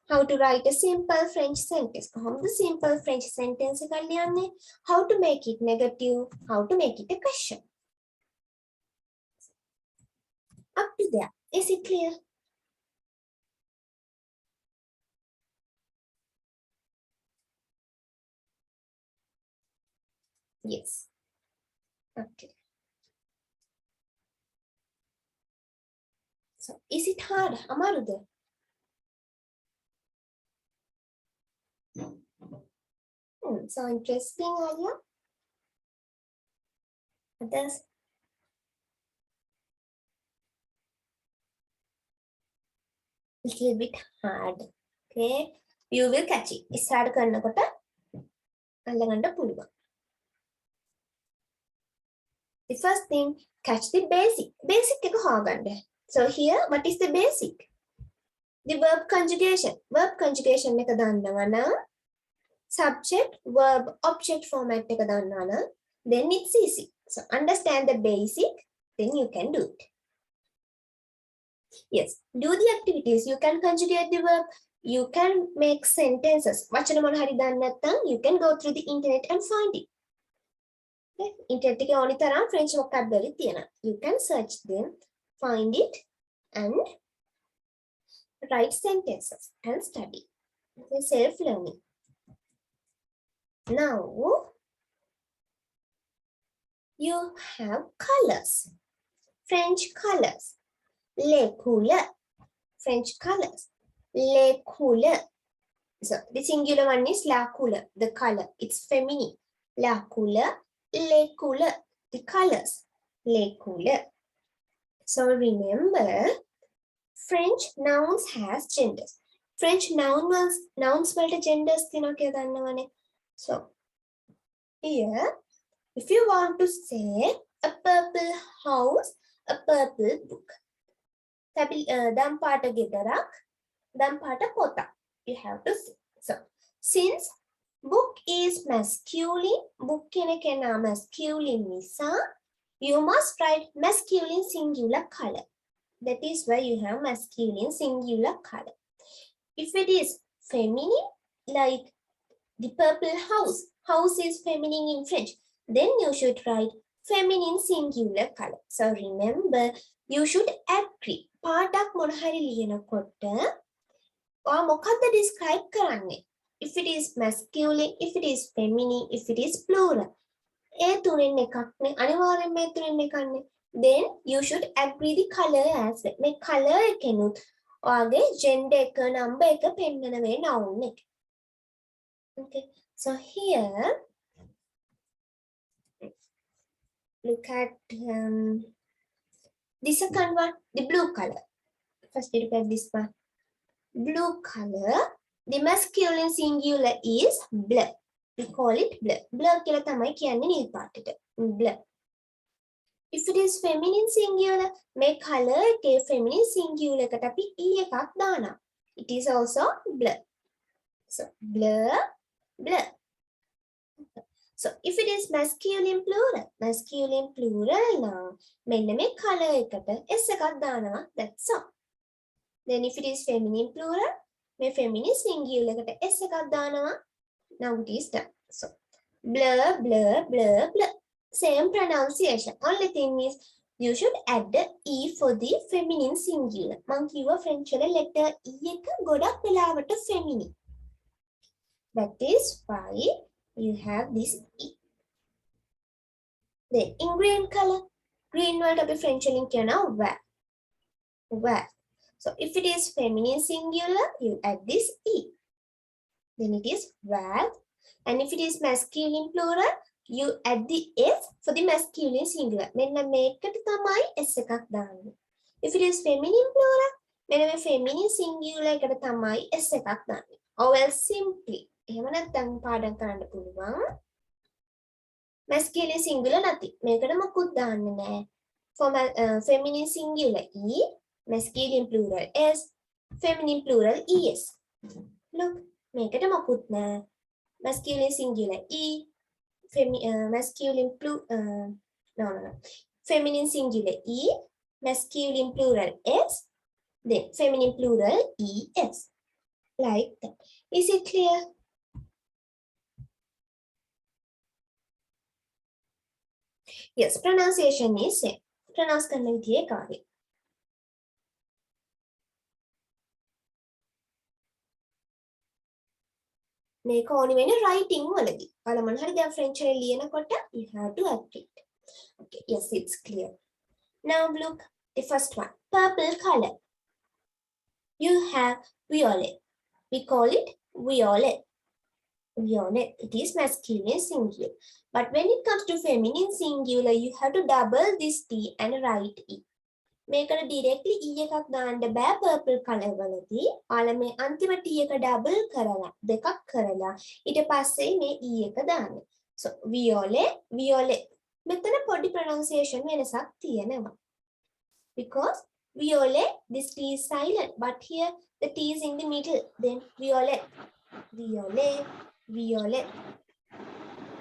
how to write a simple French sentence. The simple French sentence, how to make it negative, how to make it a question. Up to there. Is it clear? Yes. Okay. So is it hard? Amaruda? So interesting, Alia. Others? Little bit hard. Okay. You will catch it. It's hard karnakota. Allaganda puluwa. The first thing, catch the basic. Basic එක හොයාගන්න. So here, what is the basic? The verb conjugation. Verb conjugation එක දන්නවා නම් subject, verb, object format එක දන්නවා නම් then it's easy. So understand the basic, then you can do it. Yes, do the activities. You can conjugate the verb. You can make sentences. වචන මොන හරි දන්නේ නැත්නම් you can go through the internet and find it. Okay. Internet එකේ ඕනි තරම් French vocabulary තියෙනවා. You can search them, find it, and write sentences and study. Okay, self-learning. Now, you have colors. French colors. Les couleurs. French colors. Les couleurs. So, the singular one is la couleur, the color. It's feminine. La couleur. Les couleurs. The colors. Les couleurs. So, remember, French nouns has genders. French nouns වලට genders තියෙනවා කියලා දන්නවනේ. So, here, if you want to say a purple house, a purple book. දම් පාට ගෙදරක්, දම් පාට පොතක්. You have to say. So, since book is masculine, book කියන කෙනා masculine නිසා, you must write masculine singular color. That is why you have masculine singular color. If it is feminine, like the purple house, house is feminine in French, then you should write feminine singular color. So remember, you should agree. පාඩක් මොන හරි ලියනකොට ඔයා මොකක්ද describe කරන්නේ? If it is masculine, if it is feminine, if it is plural. ඒ තුනෙන් එකක්නේ අනිවාර්යෙන්ම මේ තුනෙන් එකක්නේ. Then you should agree the color as well. මේ color එකෙනුත් ඔයාගේ gender එක number එක පෙන්නන වේ noun එක. Okay. So here look at the second one, the blue color. First look at this one. Blue color, the masculine singular is bleu. We call it bleu. Bleu කියලා තමයි කියන්නේ නිල් පාටට. Bleu. If it is feminine singular, මේ color එකේ feminine singular එකට අපි e එකක් දානවා. It is also bleu. So bleu, bleu. So if it is masculine plural now, මෙන්න මේ color එකට s එකක් දානවා. That's all. Then if it is feminine plural, මේ feminine singular එකට s එකක් දානවා. Now it is done. So blur, blur, blur, blur. Same pronunciation. Only thing is you should add the e for the feminine singular. මං කිව්වා French වල letter e එක ගොඩක් වෙලාවට feminine. That is why you have this e. Then in green color, green වලට අපි French වලින් කියනවා vert. Vert. So if it is feminine singular, you add this e. Then it is vert. And if it is masculine plural, you add the s for the masculine singular. මෙන්න මේකට තමයි s එකක් දාන්නේ. If it is feminine plural, මෙන්න මේ feminine singular එකට තමයි s එකක් දාන්නේ. Or else simply එහෙම නැත්නම් පාඩම් කරන්න පුළුවන්. Masculine singular නැති. මේකට මොකුත් දාන්නේ නැහැ. For feminine singular e, masculine plural s, feminine plural es. Look, මේකට මොකුත් නැහැ. Masculine singular e, masculine feminine singular e, masculine plural s, then feminine plural es. Like that. Is it clear? Yes, pronunciation is same. Pronounce කරන විදිය කාර්යය. මේක ඕනි වෙන්නේ writing වලදී. ඔයාලා මොන හරි දැන් French එකේ ලියනකොට you have to add it. Okay, yes, it's clear. Now look, the first one, purple color. You have violet. We call it violet. Violet. It is masculine singular. But when it comes to feminine singular, you have to double this t and write e. මේකට directly e එකක් දාන්න බෑ purple color වලදී. ඔයාලා මේ අන්තිම t එක double කරලා දෙකක් කරලා ඊට පස්සේ මේ e එක දාන්න. So violet, violet. මෙතන පොඩි pronunciation වෙනසක් තියෙනවා. Because violet, this t is silent, but here the t is in the middle. Then violet, violet, violet.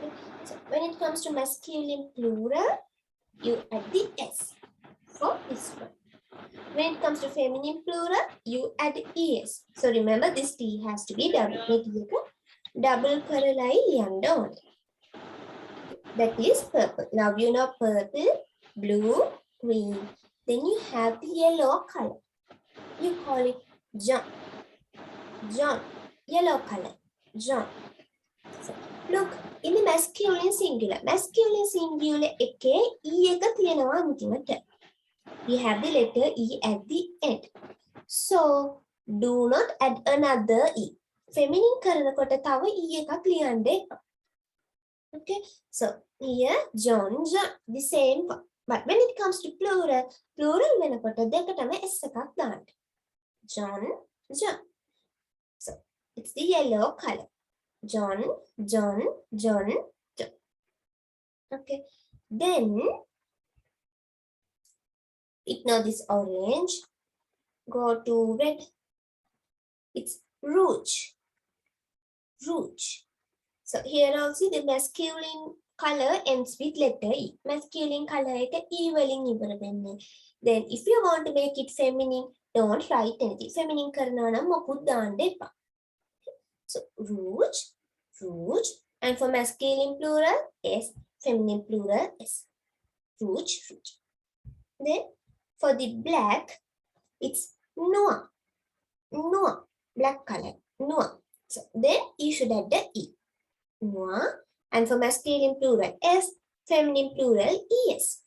Okay. So when it comes to masculine plural, you add the s for this one. When it comes to feminine plural, you add es. So remember, this t has to be double. Double කරලයි ලියන්න ඕනේ. That is purple. Now you know purple, blue, green. Then you have the yellow color. You call it John. John. Yellow color. John. So, look, in the masculine singular. Masculine singular එකේ e එක තියෙනවා අන්තිමට. You have the letter e at the end. So, do not add another e. Feminine කරනකොට තව e එකක් ලියන්න එපා. Okay, so here John, John, the same one. But when it comes to plural, plural වෙනකොට දෙකටම s එකක් දාන්න. John, John. So it's the yellow color. John, John, John, John. Okay, then ignore this orange. Go to red. It's rouge. Rouge. So here also the masculine color ends with letter E. Masculine color එක E වලින් ඉවර වෙන්නේ. Then if you want to make it feminine, don't write anything. Feminine කරනවා නම් මොකුත් දාන්න එපා. So rouge, rouge. And for masculine plural, S. Feminine plural, S. Rouge, rouge. Then for the black, it's noir. Noir. Black color. Noir. So then you should add the E. Noir. And for masculine plural, S. Feminine plural, ES.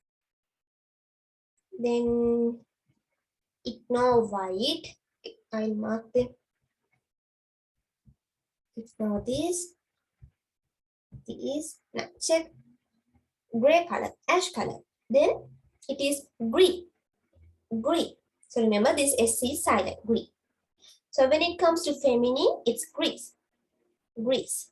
Then ignore white. I'll mark them. Ignore this. This. Now check gray color, ash color. Then it is green. Green. So remember this SC is silent. Green. So when it comes to feminine, it's grease. Grease.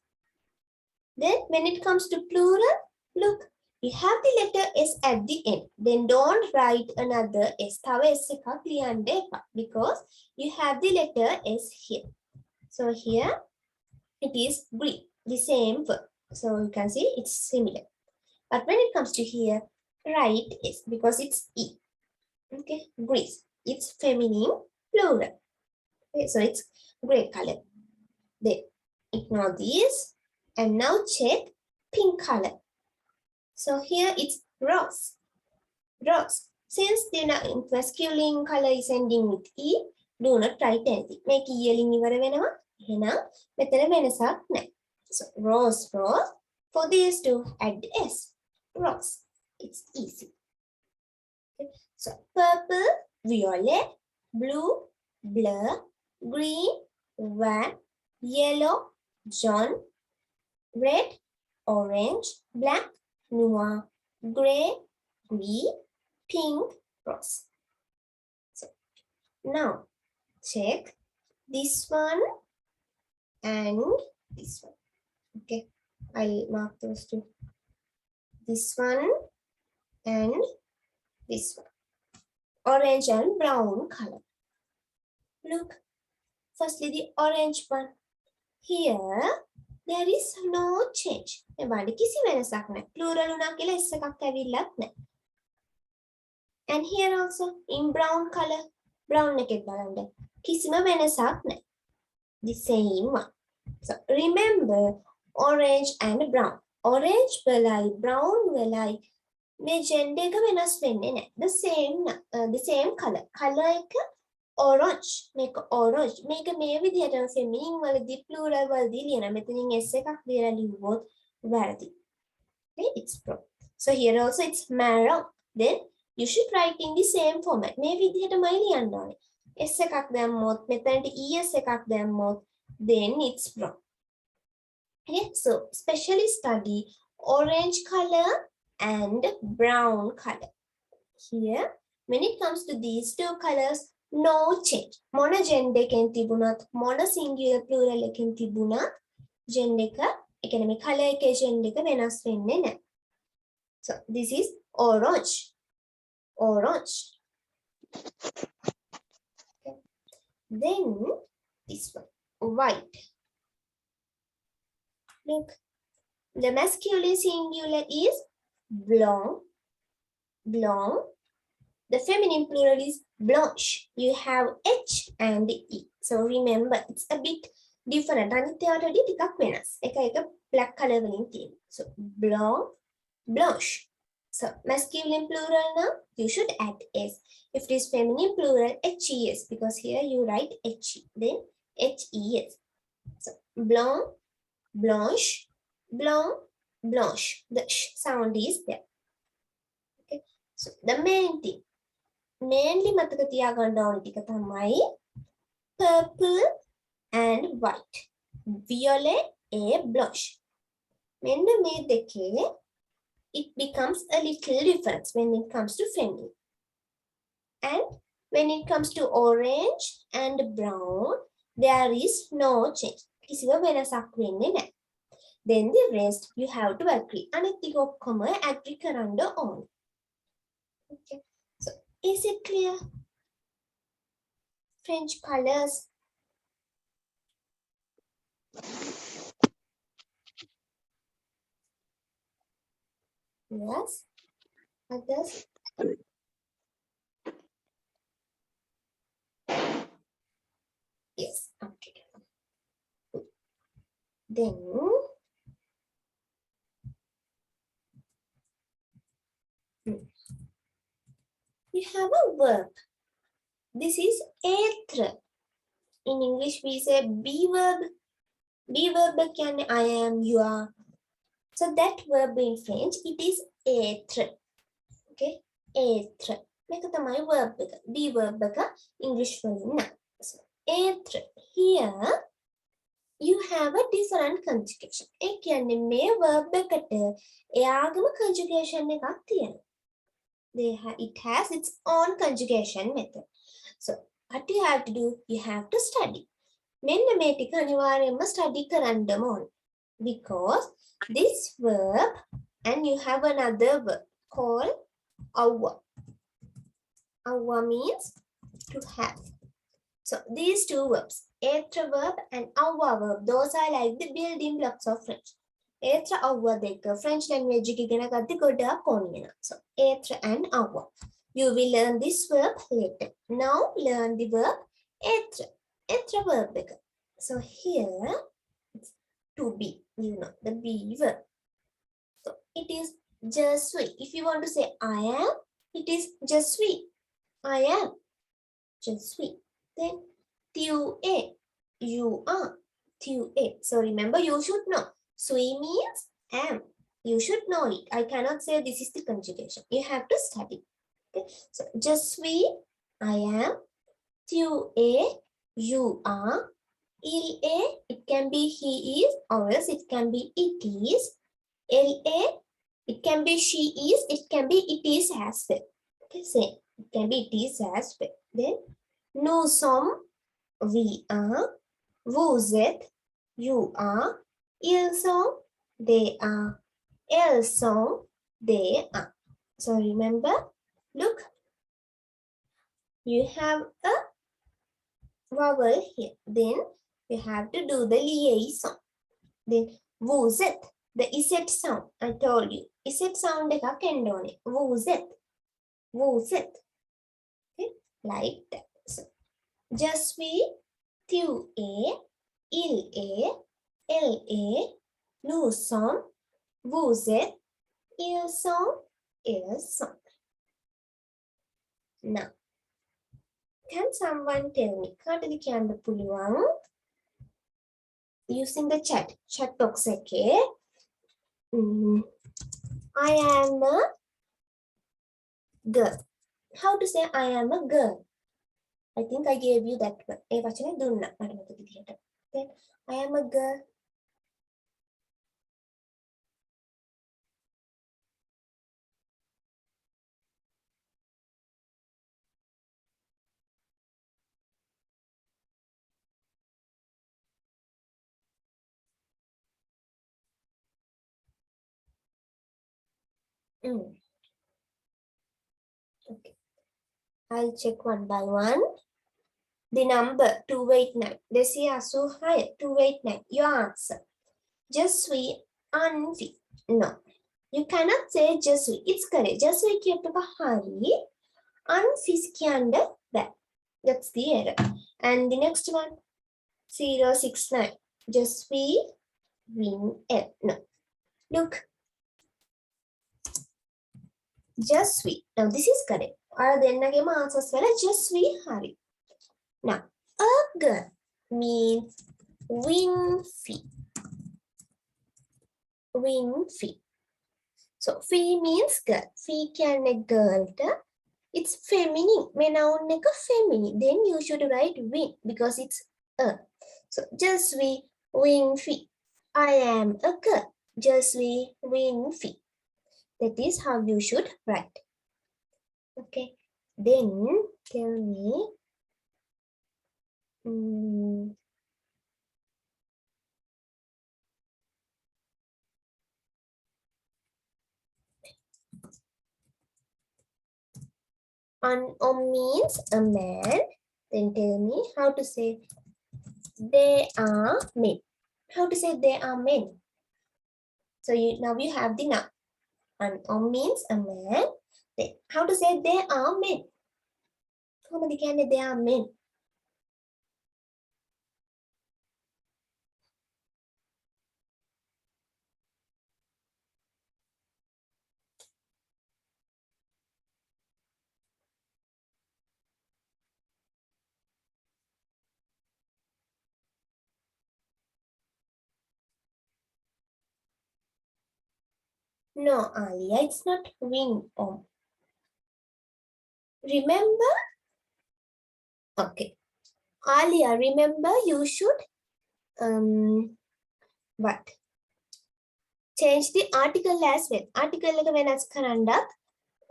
Then when it comes to plural, look, you have the letter S at the end. Then don't write another S. තව S එකක් ලියන්න එපා because you have the letter S here. So here it is green. The same verb. So you can see it's similar. But when it comes to here, write is because it's E. Okay, Greece. It's feminine plural. Okay, so it's gray color. Then ignore these and now check pink color. So here it's rose. Rose. Since the masculine color is ending with E, do not write anything. Make yelling ඉවර වෙනවා. එහෙනම් මෙතන වෙනසක් නැහැ. So rose, rose. For these two, add S. Rose. It's easy. Okay. So purple, violet, blue, blur, green, van, yellow, John, red, orange, black, noir, gray, green, pink, rose. So now check this one and this one. Okay, I'll mark those two. This one and this one. Orange and brown color. Look, firstly the orange one. Here there is no change. එබඳ කිසි වෙනසක් නැහැ. Plural උනා කියලා S එකක් ඇවිල්ලත් නැහැ. And here also in brown color, brown එකෙත් බලන්න. කිසිම වෙනසක් නැහැ. The same one. So remember orange and brown. Orange වෙලයි brown වෙලයි මේ gender එක වෙනස් වෙන්නේ නැහැ. The same color. Color එක orange. මේක orange. මේක මේ විදිහට feminine වලදී plural වලදී ලියන. මෙතනින් S එකක් දීලා ලිව්වොත් වැරදි. Okay, it's wrong. So here also it's maroon. Then you should write in the same format. මේ විදිහටමයි ලියන්න ඕනේ. S එකක් දැම්මොත් මෙතනට ES එකක් දැම්මොත් then it's wrong. Okay, so especially study orange color and brown color. Here, when it comes to these two colors, no change. Mono gender එකෙන් තිබුණත් mono singular plural එකෙන් තිබුණත් gender එක, ඒ කියන්නේ මේ color එකේ gender එක වෙනස් වෙන්නේ නැහැ. So this is orange. Orange. Okay. Then this one, white. Look, the masculine singular is blonde, blonde. The feminine plural is blanche. You have H and E. So remember, it's a bit different. අනිත් ඒවාට වඩා ටිකක් වෙනස්. එක black color වලින් තියෙනවා. So blonde, blanche. So masculine plural now, you should add S. If it is feminine plural, HES, because here you write H, then HES. So blonde, blanche, blonde, blanche. The sh sound is there. Okay. So the main thing, mainly මතක තියාගන්න ඕන ටික තමයි purple and white, violet and blush. මෙන්න මේ දෙකේ it becomes a little difference when it comes to feminine. And when it comes to orange and brown, there is no change. කිසිම වෙනසක් වෙන්නේ නැහැ. Then the rest you have to agree. අනිත් ටික ඔක්කොම agree කරන්න ඕනේ. Okay. So is it clear? French colors. Yes. Others. Yes. Okay. Then you have a verb. This is être. In English we say be verb. Be verb can I am, you are. So that verb in French, it is être. Okay, être. මේක තමයි verb එක. Be verb එක English වලින් නෑ. So être. Here you have a different conjugation. ඒ කියන්නේ මේ verb එකට එයාගම conjugation එකක් තියෙනවා. It has its own conjugation method. So what you have to do, you have to study. මෙන්න මේ ටික අනිවාර්යයෙන්ම study කරන්නම ඕනේ. Because this verb and you have another verb called avoir. Avoir means to have. So these two verbs, être verb and avoir verb, those are like the building blocks of French. ඒත්‍ර අව්ව දෙක French language එක ඉගෙන ගද්දි ගොඩාක් ඕනි වෙනවා. So ඒත්‍ර and අව්ව. You will learn this verb later. Now learn the verb ඒත්‍ර. ඒත්‍ර verb එක. So here it's to be, you know, the be verb. So it is just we. If you want to say I am, it is just we. I am. Just we. Then tu a. You are. Tu a. So remember, you should know. Sui means am. You should know it. I cannot say this is the conjugation. You have to study. Okay. So just we. I am. Tu a. You are. Il a. It can be he is, or else it can be it is. La. It can be she is. It can be it is as well. Okay. Same. It can be it is as well. Then nous sommes. We are. Vous êtes. You are. Ils sont. They are. Elles sont. They are. So remember, look, you have a vowel here. Then you have to do the liaison. Then vous êtes. The Z sound. I told you. Z sound එකක් එන්න ඕනේ. Vous êtes. Vous êtes. Okay. Like that. So just we. Tu es. Il est. Elle est. Nous sommes. Vous êtes. Ils sont. Elles sont. Now, can someone tell me? කාටද කියන්න පුළුවන්? Using the chat box එකේ. I am a girl. How to say I am a girl? I think I gave you that one. ඒ වචනේ දුන්නා මට මතක විදිහට. Then I am a girl. Okay. I'll check one by one. The number 289. Hi, 289. Your answer. Just we unfi. No. You cannot say just we. It's correct. Just we කියපුවා හරි. Unfis කියන්න බෑ. That's the error. And the next one 069. Just we win L. No. Look. Just we. Now this is correct. Are දෙන්නගේම answers වල just we හරි. Now, a girl means wing fee. Wing fee. So, fee means girl. Fee can a girl. It's feminine. When noun neka feminine, then you should write wing because it's a. So, just we wing fee. I am a girl. Just we wing fee. That is how you should write. Okay. Then tell me. Means a man. Then tell me how to say they are men. How to say they are men? So now you have the noun. Means a man. Then how to say they are men? කොහොමද කියන්නේ they are men? No, Alia, it's not wing om. Remember? Okay. Alia, remember you should what? Change the article as well. Article එක වෙනස් කරන්නත්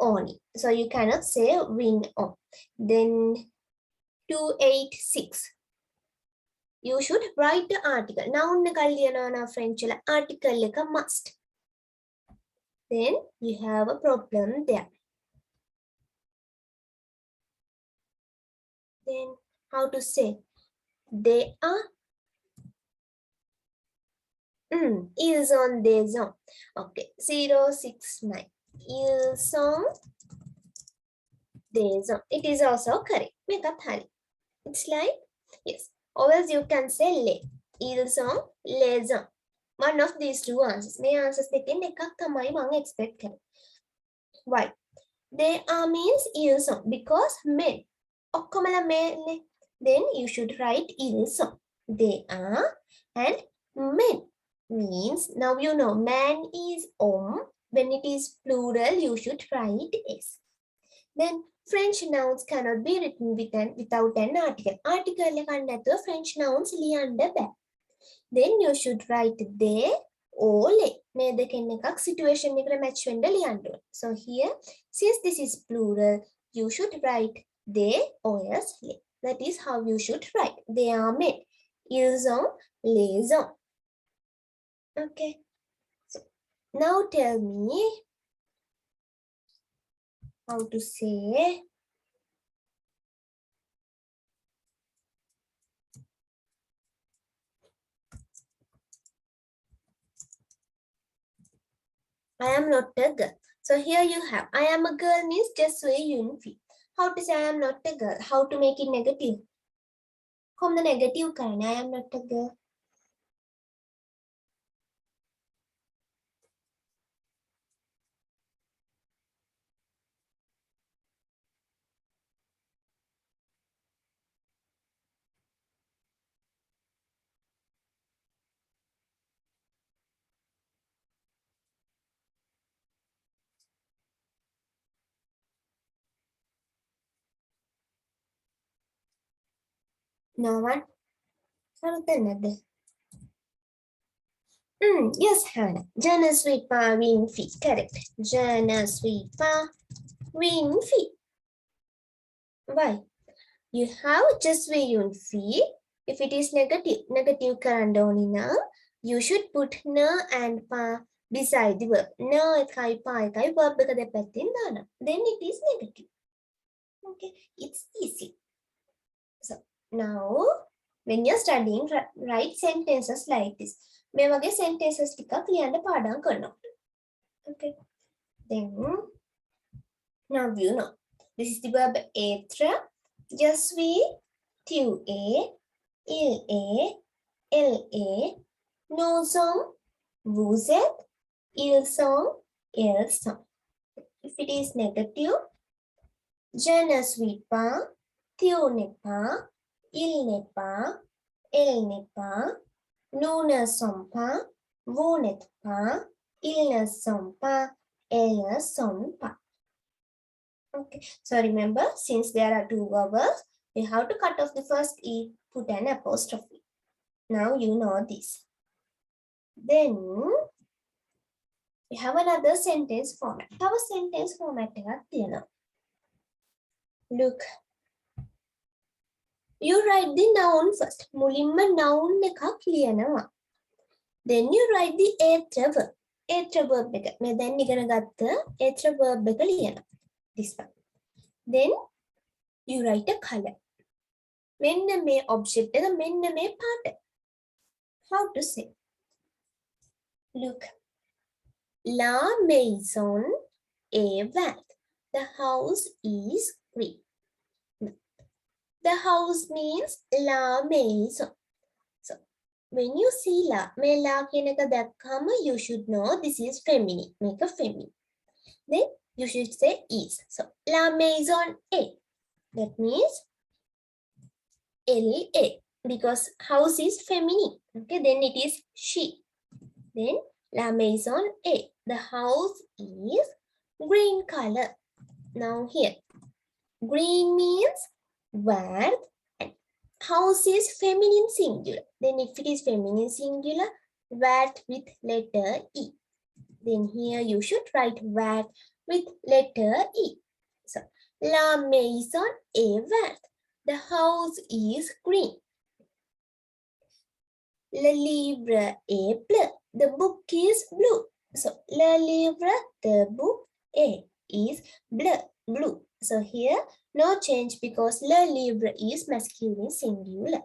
ඕනි. So you cannot say wing om. Then 286. You should write the article. Noun එකක් ලියනවා නම් French වල article එක must. Then you have a problem there. Then how to say they are Ils ont, des ont. Okay, 069. Ils ont, des ont. It is also correct. Make up Hari. It's like, yes. Or else you can say les. Ils ont, les ont. One of these two answers. May answers දෙකෙන් එකක් තමයි මම expect කරන්නේ. Why? They are means ils ont because men. ඔක්කොමලා men. Then you should write ils ont. They are and men means now you know man is om. When it is plural, you should write s. Then French nouns cannot be written without an article. Article එකක් නැතුව French nouns ලියන්න බෑ. Then you should write they or le. මේ දෙකෙන් එකක් situation එකට match වෙන්න ලියන්න ඕනේ. So here, since this is plural, you should write they or else le. That is how you should write. They are men. Ils ont, les ont. Okay. So now tell me how to say I am not a girl. So here you have I am a girl means just way unfi. How to say I am not a girl? How to make it negative? From the negative kind, I am not a girl. No one? Another. Yes, Hannah. Je ne suis pas une fille. Correct. Je ne suis pas une fille. Why? You have just une fille. If it is negative කරන්න ඕනි නම් you should put na and pa beside the verb. Na එකයි pa එකයි verb එක දෙපැත්තෙන් දානවා. Then it is negative. Okay, it's easy. So now when you're studying, write sentences like this. මේ වගේ sentences ටිකක් ලියන්න පාඩම් කරනවා. Okay. Then now you know. This is the verb être. Je suis, tu es, il est, elle est, nous sommes, vous êtes, ils sont, elles sont. If it is negative, je ne suis pas, tu n'es pas, il n'est pas, elle n'est pas, nous ne sommes pas, vous n'êtes pas, ils ne sont pas, elles ne sont pas. Okay, so remember, since there are two vowels, we have to cut off the first E, put an apostrophe. Now you know this. Then we have another sentence format. Our sentence format එකක් තියෙනවා. Look. You write the noun first. මුලින්ම noun එකක් ලියනවා. Then you write the être verb. Être verb එක. මේ දැන් ඉගෙන ගත්ත être verb එක ලියනවා. This one. Then you write a color. මෙන්න මේ object එක මෙන්න මේ පාට. How to say? Look. La maison est verte. The house is green. The house means la maison. So when you see la, මේ la කියන එක දැක්කම you should know this is feminine. Make a feminine. Then you should say is. So la maison est. That means L-A because house is feminine. Okay, then it is she. Then la maison est. The house is green color. Now here, green means vert and house is feminine singular. Then if it is feminine singular, vert with letter E. Then here you should write vert with letter E. So, la maison est verte. The house is green. Le livre est bleu. The book is blue. So, le livre, the book, est is blue. So here, no change because le livre is masculine singular.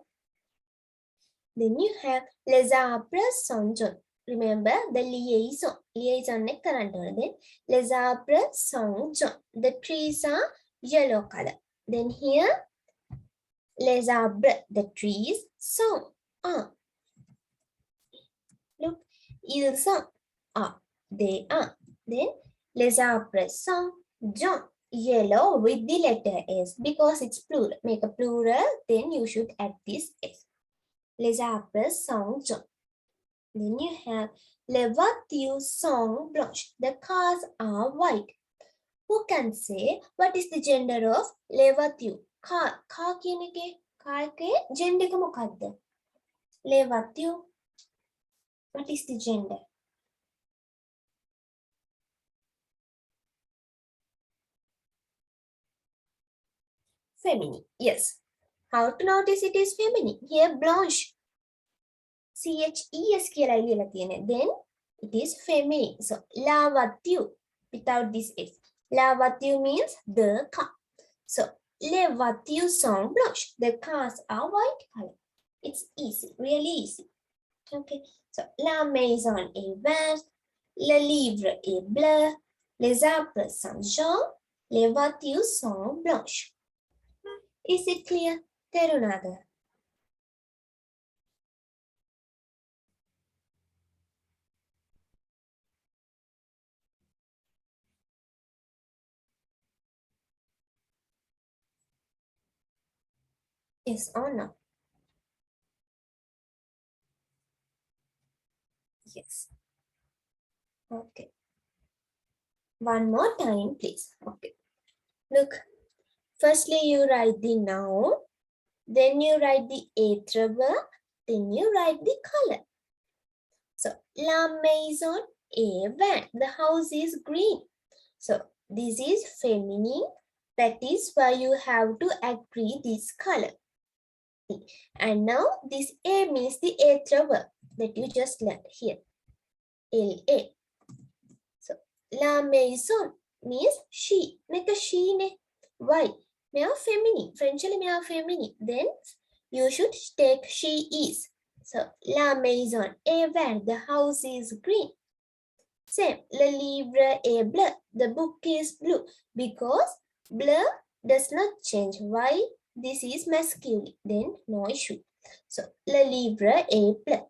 Then you have les arbres sont jaunes. Remember the liaison. Liaison ne current. Then les arbres sont jaunes. The trees are yellow color. Then here les arbres, the trees sont are. Look, ils sont are. They are. Then les arbres sont jaunes. Yellow with the letter S because it's plural. Make a plural, then you should add this S. Les arbres sont jaunes. Then you have les voitures sont blanches. The cars are white. Who can say what is the gender of les voitures? Car. Car කියන එකේ car එකේ gender එක මොකක්ද? Les voitures. What is the gender? Feminine. Yes. How to notice it is feminine? Here blanche. CHES කියලා ලියලා තියෙන්නේ. Then it is feminine. So la voiture without this S. La voiture means the car. So les voitures sont blanches. The cars are white color. It's easy, really easy. Okay. So la maison est verte. Le livre est bleu. Les arbres sont jaunes. Les voitures sont blanches. Is it clear? තේරුණාද? Yes or no? Yes. Okay. One more time, please. Okay. Look. Firstly, you write the noun. Then you write the être verb. Then you write the color. So, la maison est verte. The house is green. So, this is feminine. That is why you have to agree this color. And now this A means the être verb that you just learned here. LA. So, la maison means she. Make a she ne. Why? Male feminine. French male feminine. Then you should take she is. So, la maison est verte. The house is green. Same. Le livre est bleu. The book is blue. Because bleu does not change. Why? This is masculine. Then no issue. So, le livre est bleu.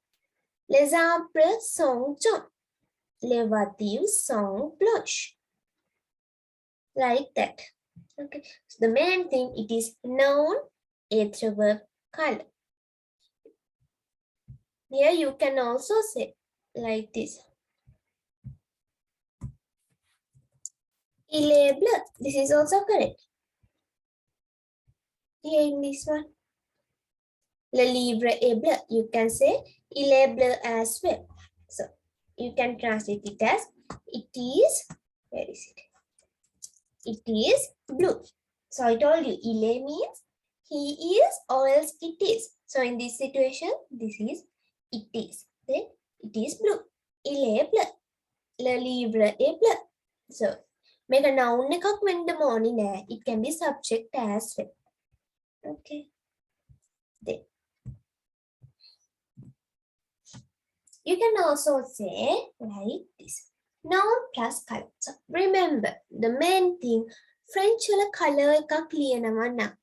Les arbres sont jaunes. Les voitures sont blanches. Like that. Okay. So the main thing, it is noun, être verb, color. Here you can also say like this. Il est bleu. This is also correct. Here in this one. Le livre est bleu. You can say il est bleu as well. So you can translate it as it is, where is it? It is blue. So I told you, il est means he is or else it is. So in this situation, this is it is. Then it is blue. Il est bleu. Le livre est bleu. So make a noun එකක් වෙන්න ඕනේ නෑ. It can be subject as well. Okay. Then you can also say like this. Noun plus color. So remember the main thing, French color එකක් ලියනවා නම්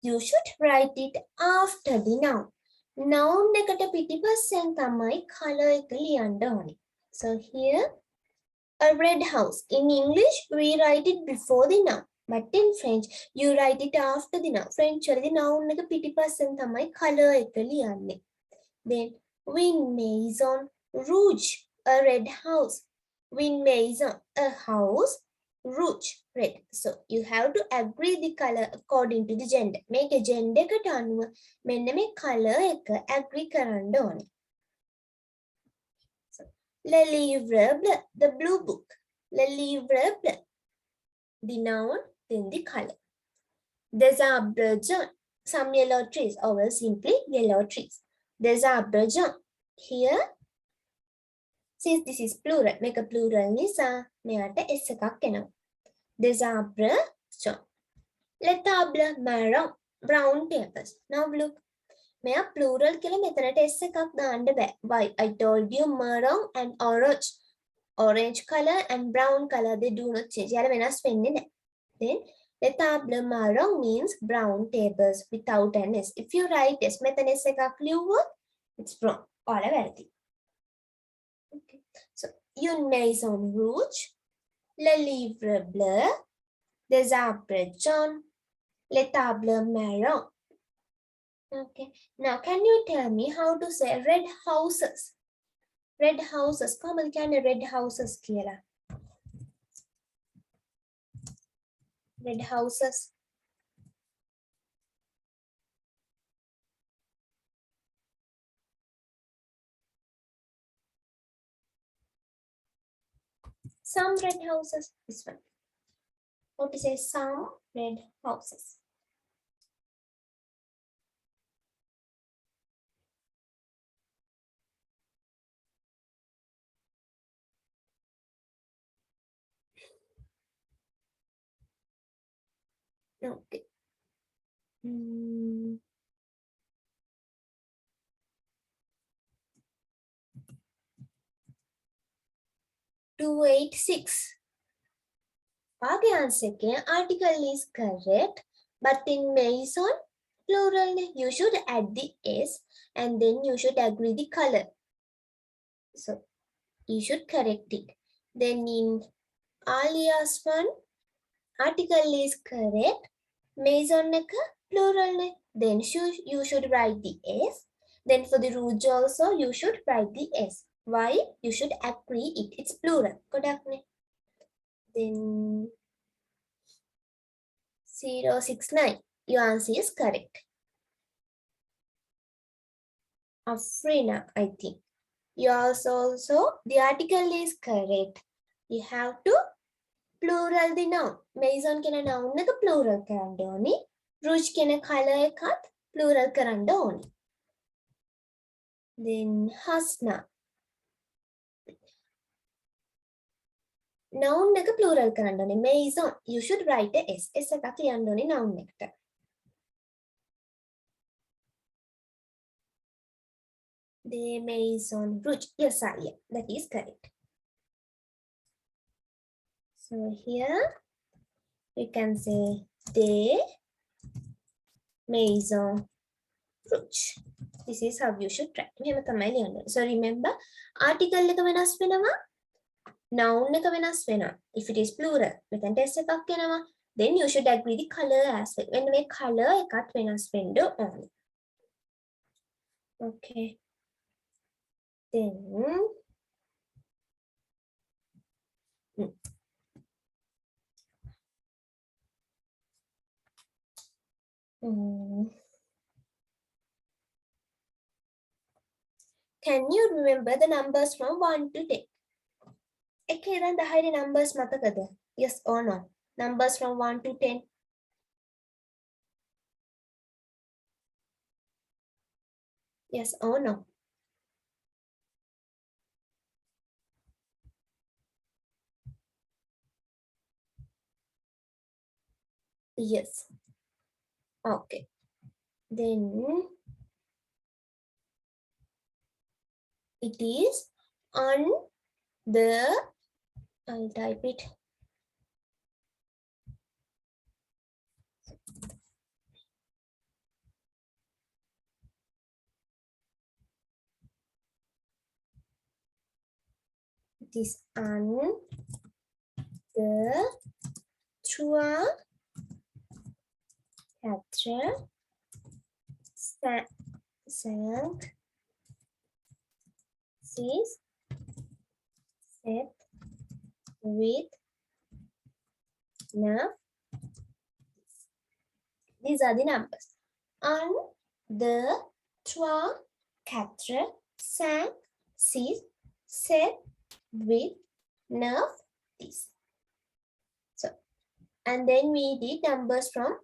you should write it after the noun. Noun එකට පිටිපස්සෙන් තමයි color එක ලියන්න ඕනේ. So here a red house. In English we write it before the noun. But in French you write it after the noun. French වලදී noun එක පිටිපස්සෙන් තමයි color එක ලියන්නේ. Then win maison rouge. A red house. Win maison, a house, rouge, red. So you have to agree the color according to the gender. Make a gender එකට අනුව මෙන්න මේ color එක agree කරන්න ඕනේ. So le livre bleu, the blue book. Le livre bleu. The noun, then the color. Des arbres jaunes, some yellow trees, or well simply yellow trees. Des arbres jaunes. Here since this is plural, make a plural නිසා මෙයාට S එකක් එනවා. Des arbres jaunes. Les tables marron, brown papers. Now look. මෙයා plural කියලා මෙතනට s එකක් දාන්න බෑ. Why? I told you maroon and orange. Orange color and brown color, they do not change. Yala වෙනස් වෙන්නේ නැහැ. Then the table maroon means brown tables without an s. If you write s මෙතන s එකක් ලියුවොත් it's wrong. ඔයාලා වැරදි. Okay. So une maison rouge, le livre bleu, des arbres jaunes, les tables marron. Okay. Now, can you tell me how to say red houses? Red houses. Common can red houses කියලා. Red houses. Some red houses. This one. How to say some red houses? Okay. 286. Our answer again, article is correct, but in maison, plural, you should add the s and then you should agree the color. So, you should correct it. Then in alias one, article is correct, maison neka plural, then you should write the s. Then for the rouge also, you should write the s. Why? You should agree it. It's plural. Then 069. Your answer is correct. Afrina, I think. You also the article is correct. You have to plural the noun. Maison kena noun neka plural කරන්න ඕනි. Rouge kena color එකත් plural කරන්න ඕනි. Then Hasna. Noun neka plural කරන්න ඕනි. Maison. You should write a s. S එකක් ලියන්න ඕනි noun එකට. The maison rouge. Yes, Alia. That is correct. So here we can say the maison rouge. This is how you should write. So remember, article එක වෙනස් වෙනවා, noun එක වෙනස් වෙනවා. If it is plural, මෙතන s එකක් එනවා. Then you should agree the color as well. When මේ color එකත් වෙනස් වෙන්න ඕනේ. Okay. Then can you remember the numbers from 1 to 10? Okay, then the higher numbers මතකද? Yes or no? Numbers from 1 to 10. Yes or no? Yes. Okay. Then it is on the, I'll type it. It is on the 3 chapter 5 6 7 with now. These are the numbers. On the 3 4 5 6 7 with nerve this. So, and then we did numbers from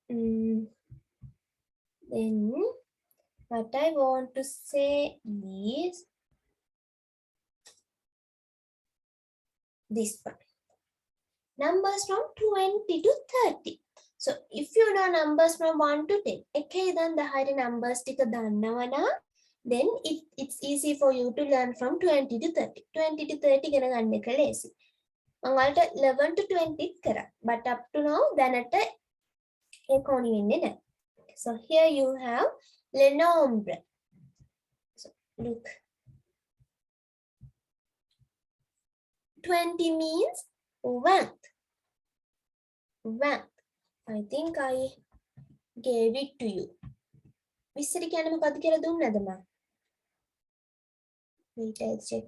then what I want to say is this one. Numbers from 20 to 30. So if you know numbers from 1 to 10, okay, then the higher numbers tika dannavana, then it's easy for you to learn from 20 to 30. 20 to 30 gana ganna එක ලේසි. මම ඔයාලට 11 to 20 කරා. But up to now දැනට ඒක ඕනි වෙන්නේ නැහැ. So here you have le nombre. So look. 20 means length. Length. I think I gave it to you. විස්තර කියන්නේ මොකද්ද කියලා දුන්නද මම? Wait, I'll check.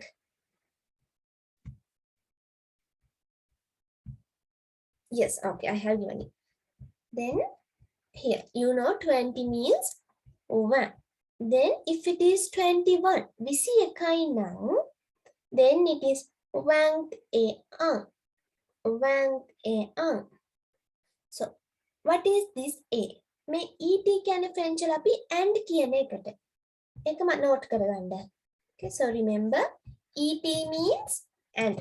Yes, okay, I have given it. Then here, you know 20 means 1. Then if it is 21, we see a kind now. Then it is 21. 21. So what is this A? මේ ET කියන්නේ French වල අපි and කියන එකට. ඒකම note කරගන්න. Okay, so remember ET means and.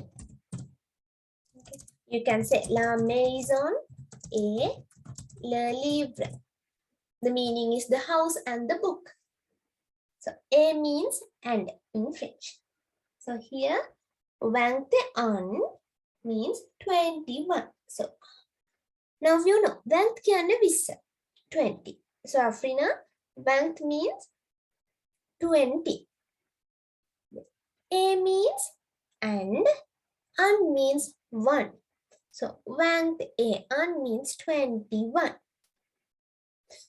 Okay. You can say la maison est le livre. The meaning is the house and the book. So A means and in French. So here 21 means 21. So now you know 20 කියන්නේ 20. 20. So Afrina, 20 means 20. A means and means 1. So 20 and means 21.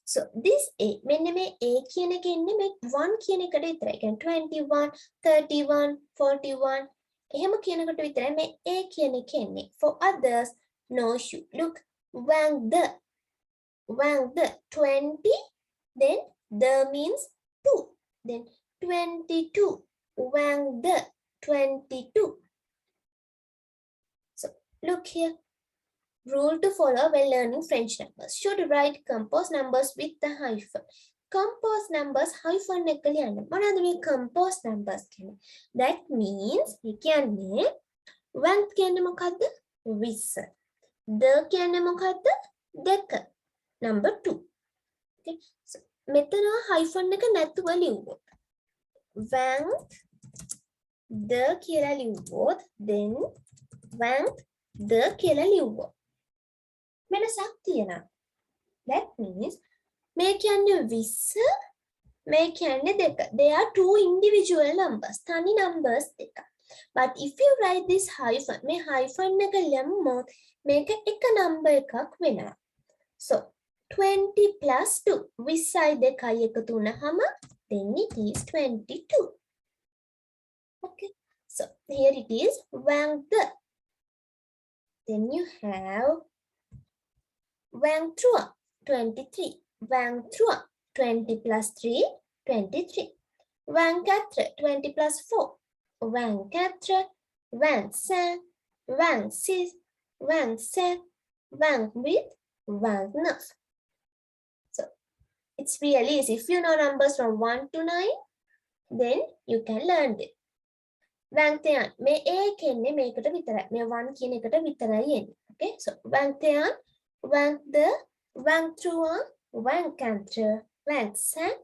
So this A, මෙන්න මේ A කියන එක එන්නේ මේ 1 කියන එකට විතරයි. කියන්නේ 21, 31, 41 එහෙම කියනකොට විතරයි මේ A කියන එක එන්නේ. For others, no issue. Look, when the 20, then the means 2. Then 22, when the 22. So look here. Rule to follow when learning French numbers. Should write composed numbers with the hyphen. Composed numbers hyphen එක ලියන්න. මොනවද මේ composed numbers කියන්නේ? That means ඒ කියන්නේ when කියන්නේ මොකද්ද? 20. The කියන්නේ මොකද්ද? 2. Number 2. Okay. So මෙතන hyphen එක නැතුව ලියුවොත්. When the කියලා ලියුවොත් then when the කියලා ලියුවොත්. වෙනසක් තියෙනවා. That means මේ කියන්නේ 20 මේ කියන්නේ 2. They are two individual numbers. තනි numbers දෙක. But if you write this hyphen මේ hyphen එක ලියමුවොත් මේක එක number එකක් වෙනවා. So 20 plus 2 20යි 2යි එකතු වුණාම then it is 22. Okay. So here it is when the. Then you have 23, 23. 20 plus 3, 23. 20 plus 4, 24. 25, 26, 27, 28, 29. So it's really easy. If you know numbers from 1 to 9, then you can learn it. 21 මේ A කියන්නේ මේකට විතරයි. මේ 1 කියන එකට විතරයි එන්නේ. Okay? So 21, 22, 23, 24, 25,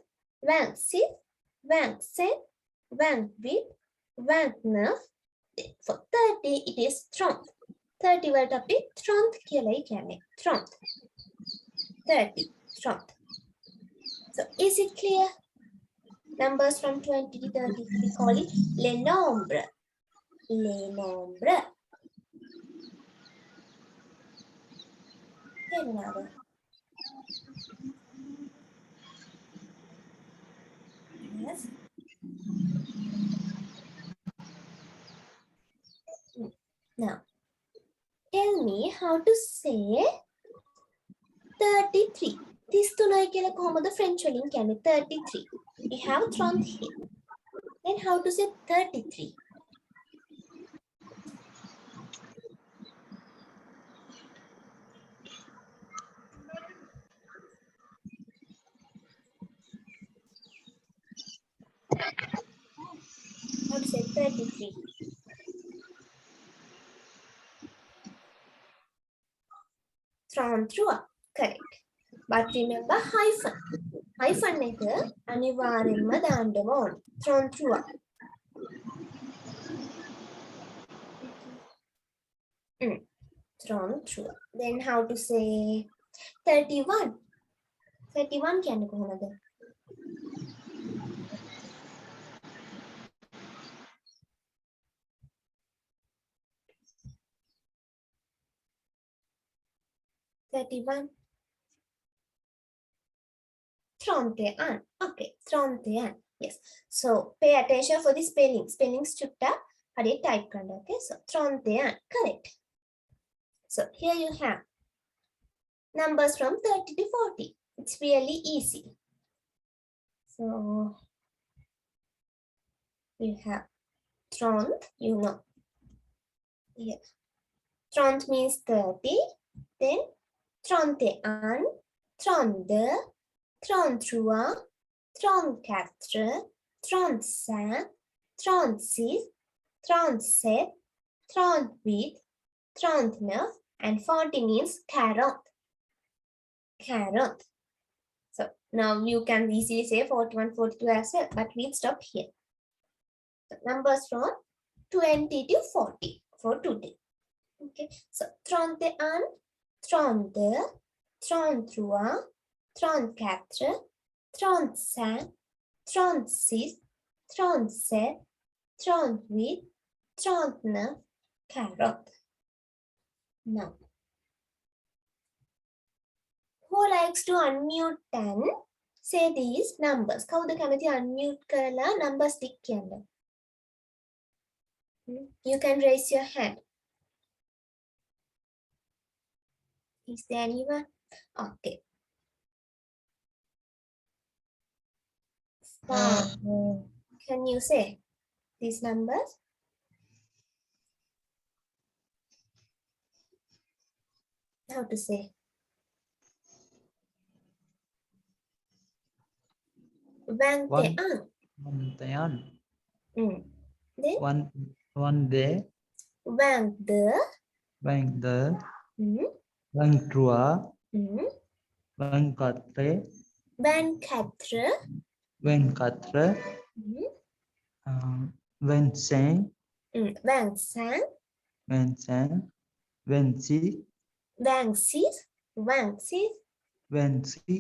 26, 27, 28, 29. For 30 it is 30. 30 වලට අපි 30 කියලායි කියන්නේ. 30. 30. 30. So is it clear? Numbers from 20 to 30, we call it les nombres. Les nombres. Then another. Yes. Now, tell me how to say 33. 33 කියලා කොහොමද French වලින් කියන්නේ 33. We have 30 here. Then how to say 33? How to say 33? correct. But remember hyphen. Hyphen එක අනිවාර්යෙන්ම දාන්න ඕන. Thrown through. Thrown through. Then how to say 31? 31 කියන්නේ කොහොමද? Throntean. Okay, Throntean. Yes. So pay attention for the spelling. Spellings chutta hadi type කරන්න. Okay. So Throntean. Correct. So here you have numbers from 30 to 40. It's really easy. So you have Tront, you know. Yeah. Tront means 30. Then Trontean, Tronde, Trontrua, Troncatre, Trontsan, Trontsis, Trontset, Trontwit, Trontneuf, and 40 means carrot. Carrot. So now you can easily say 41, 42 as well, but we'll stop here. So numbers from 20 to 40 for today. Okay, so Trontean, Tronde, Trontrua, Troncatre, Trontsan, Trontsis, Trontset, Trontwit, Trontneuf, carrot. Now, who likes to unmute and say these numbers? කවුද කැමති unmute කරලා numbers ටික කියන්න? You can raise your hand. Is there anyone? Okay. Can you say these numbers? How to say? Vangtean. Vangtean. Then One day. Vangde. Vangde. Vangtrua. Vangkatre. Vancatre. Vankatre. Vansang. Vangsang. Vansang. Vansi. Vangsis. Vangsis. Vansi.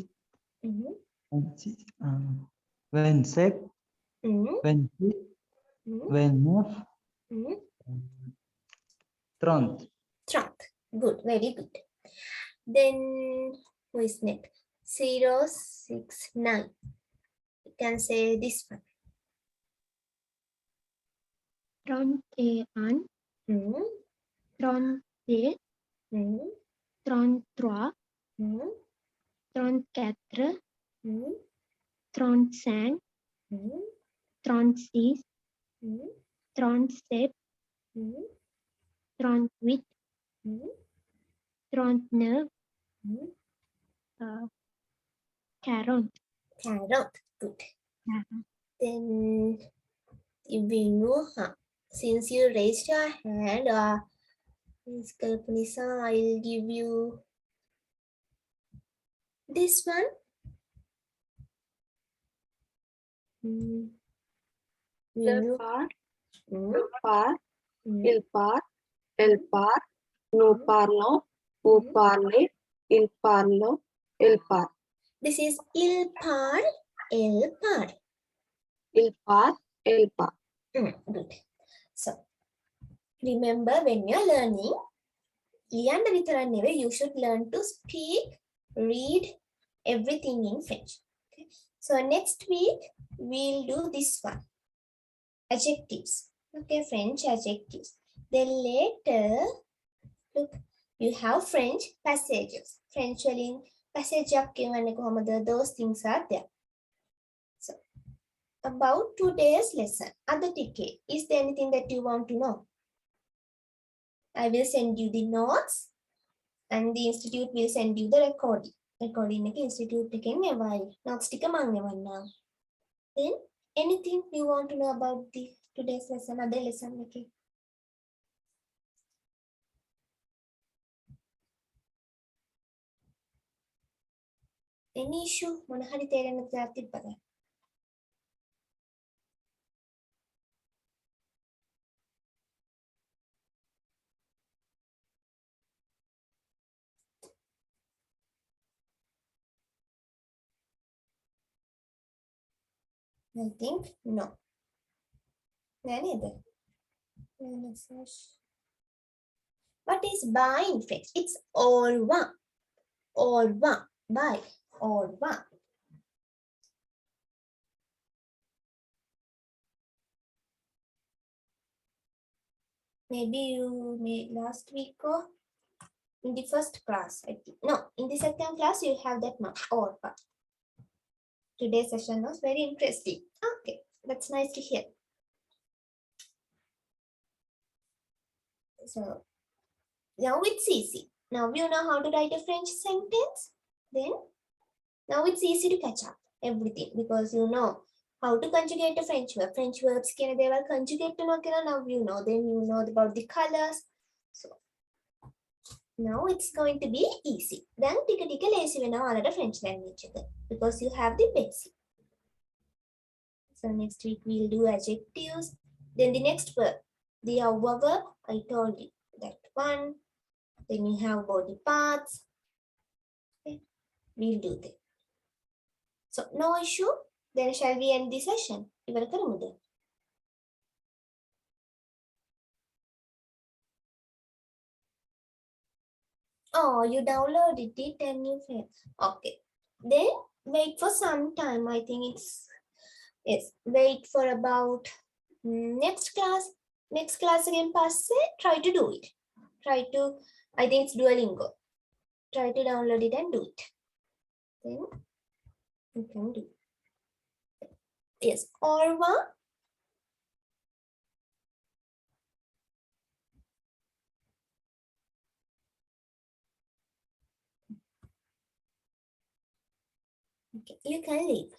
Vansi. Vansep. Vansi. Vanmuf. Tront. Trunk. Good, very good. Then who is next? 069. You can say this one. Trontean, Tronte, Trontroi, Troncatre, Troncin, Trontsis, Trontsept, Trontwit, Trontneuf, Carrot. Carrot. Good. Then Ibinu, since you raised your hand, Miss Kalpanisa, I'll give you this one. Vinu. Par, il par, elle part, nous parlons, vous parlez, il parle, elle part. This is il par, elle part. Il part, elle part. Good. So, remember when you're learning, you should learn to speak, read everything in French. Okay. So, next week, we'll do this one. Adjectives. Okay, French adjectives. Then later, look, you have French passages. French passage, those things are there. So, about today's lesson, other ticket, is there anything that you want to know? I will send you the notes and the institute will send you the recording. Recording institute again notes now. Then anything you want to know about the today's lesson, other lesson? Okay. Any issue? මොන හරි තේරෙන්න දෙයක් තිබ්බද? I think no. නෑ නේද? What is buy in French? It's all one. All one. Buy. All one. Maybe you made last week or in the first class. I think. No, in the second class you have that much. All one. Today's session was very interesting. Okay, that's nice to hear. So now it's easy. Now you know how to write a French sentence. Then now it's easy to catch up everything because you know how to conjugate a French verb. French verbs can they will conjugate to now you know. Then you know about the colors. So now it's going to be easy. Then tika lazy when another French language because you have the basic. So next week we'll do adjectives. Then the next verb, the our verb. I told you that one. Then you have body parts. Okay. We'll do that. So no issue. Then shall we end the session? ඉවර කරමුද? Oh, you downloaded it and you failed. Okay. Then wait for some time. I think it's yes. Wait for about next class. Next class again passe. Try to do it. Try to. I think it's Duolingo. Try to download it and do it. Then you can do. Yes. Au revoir. Okay, you can leave.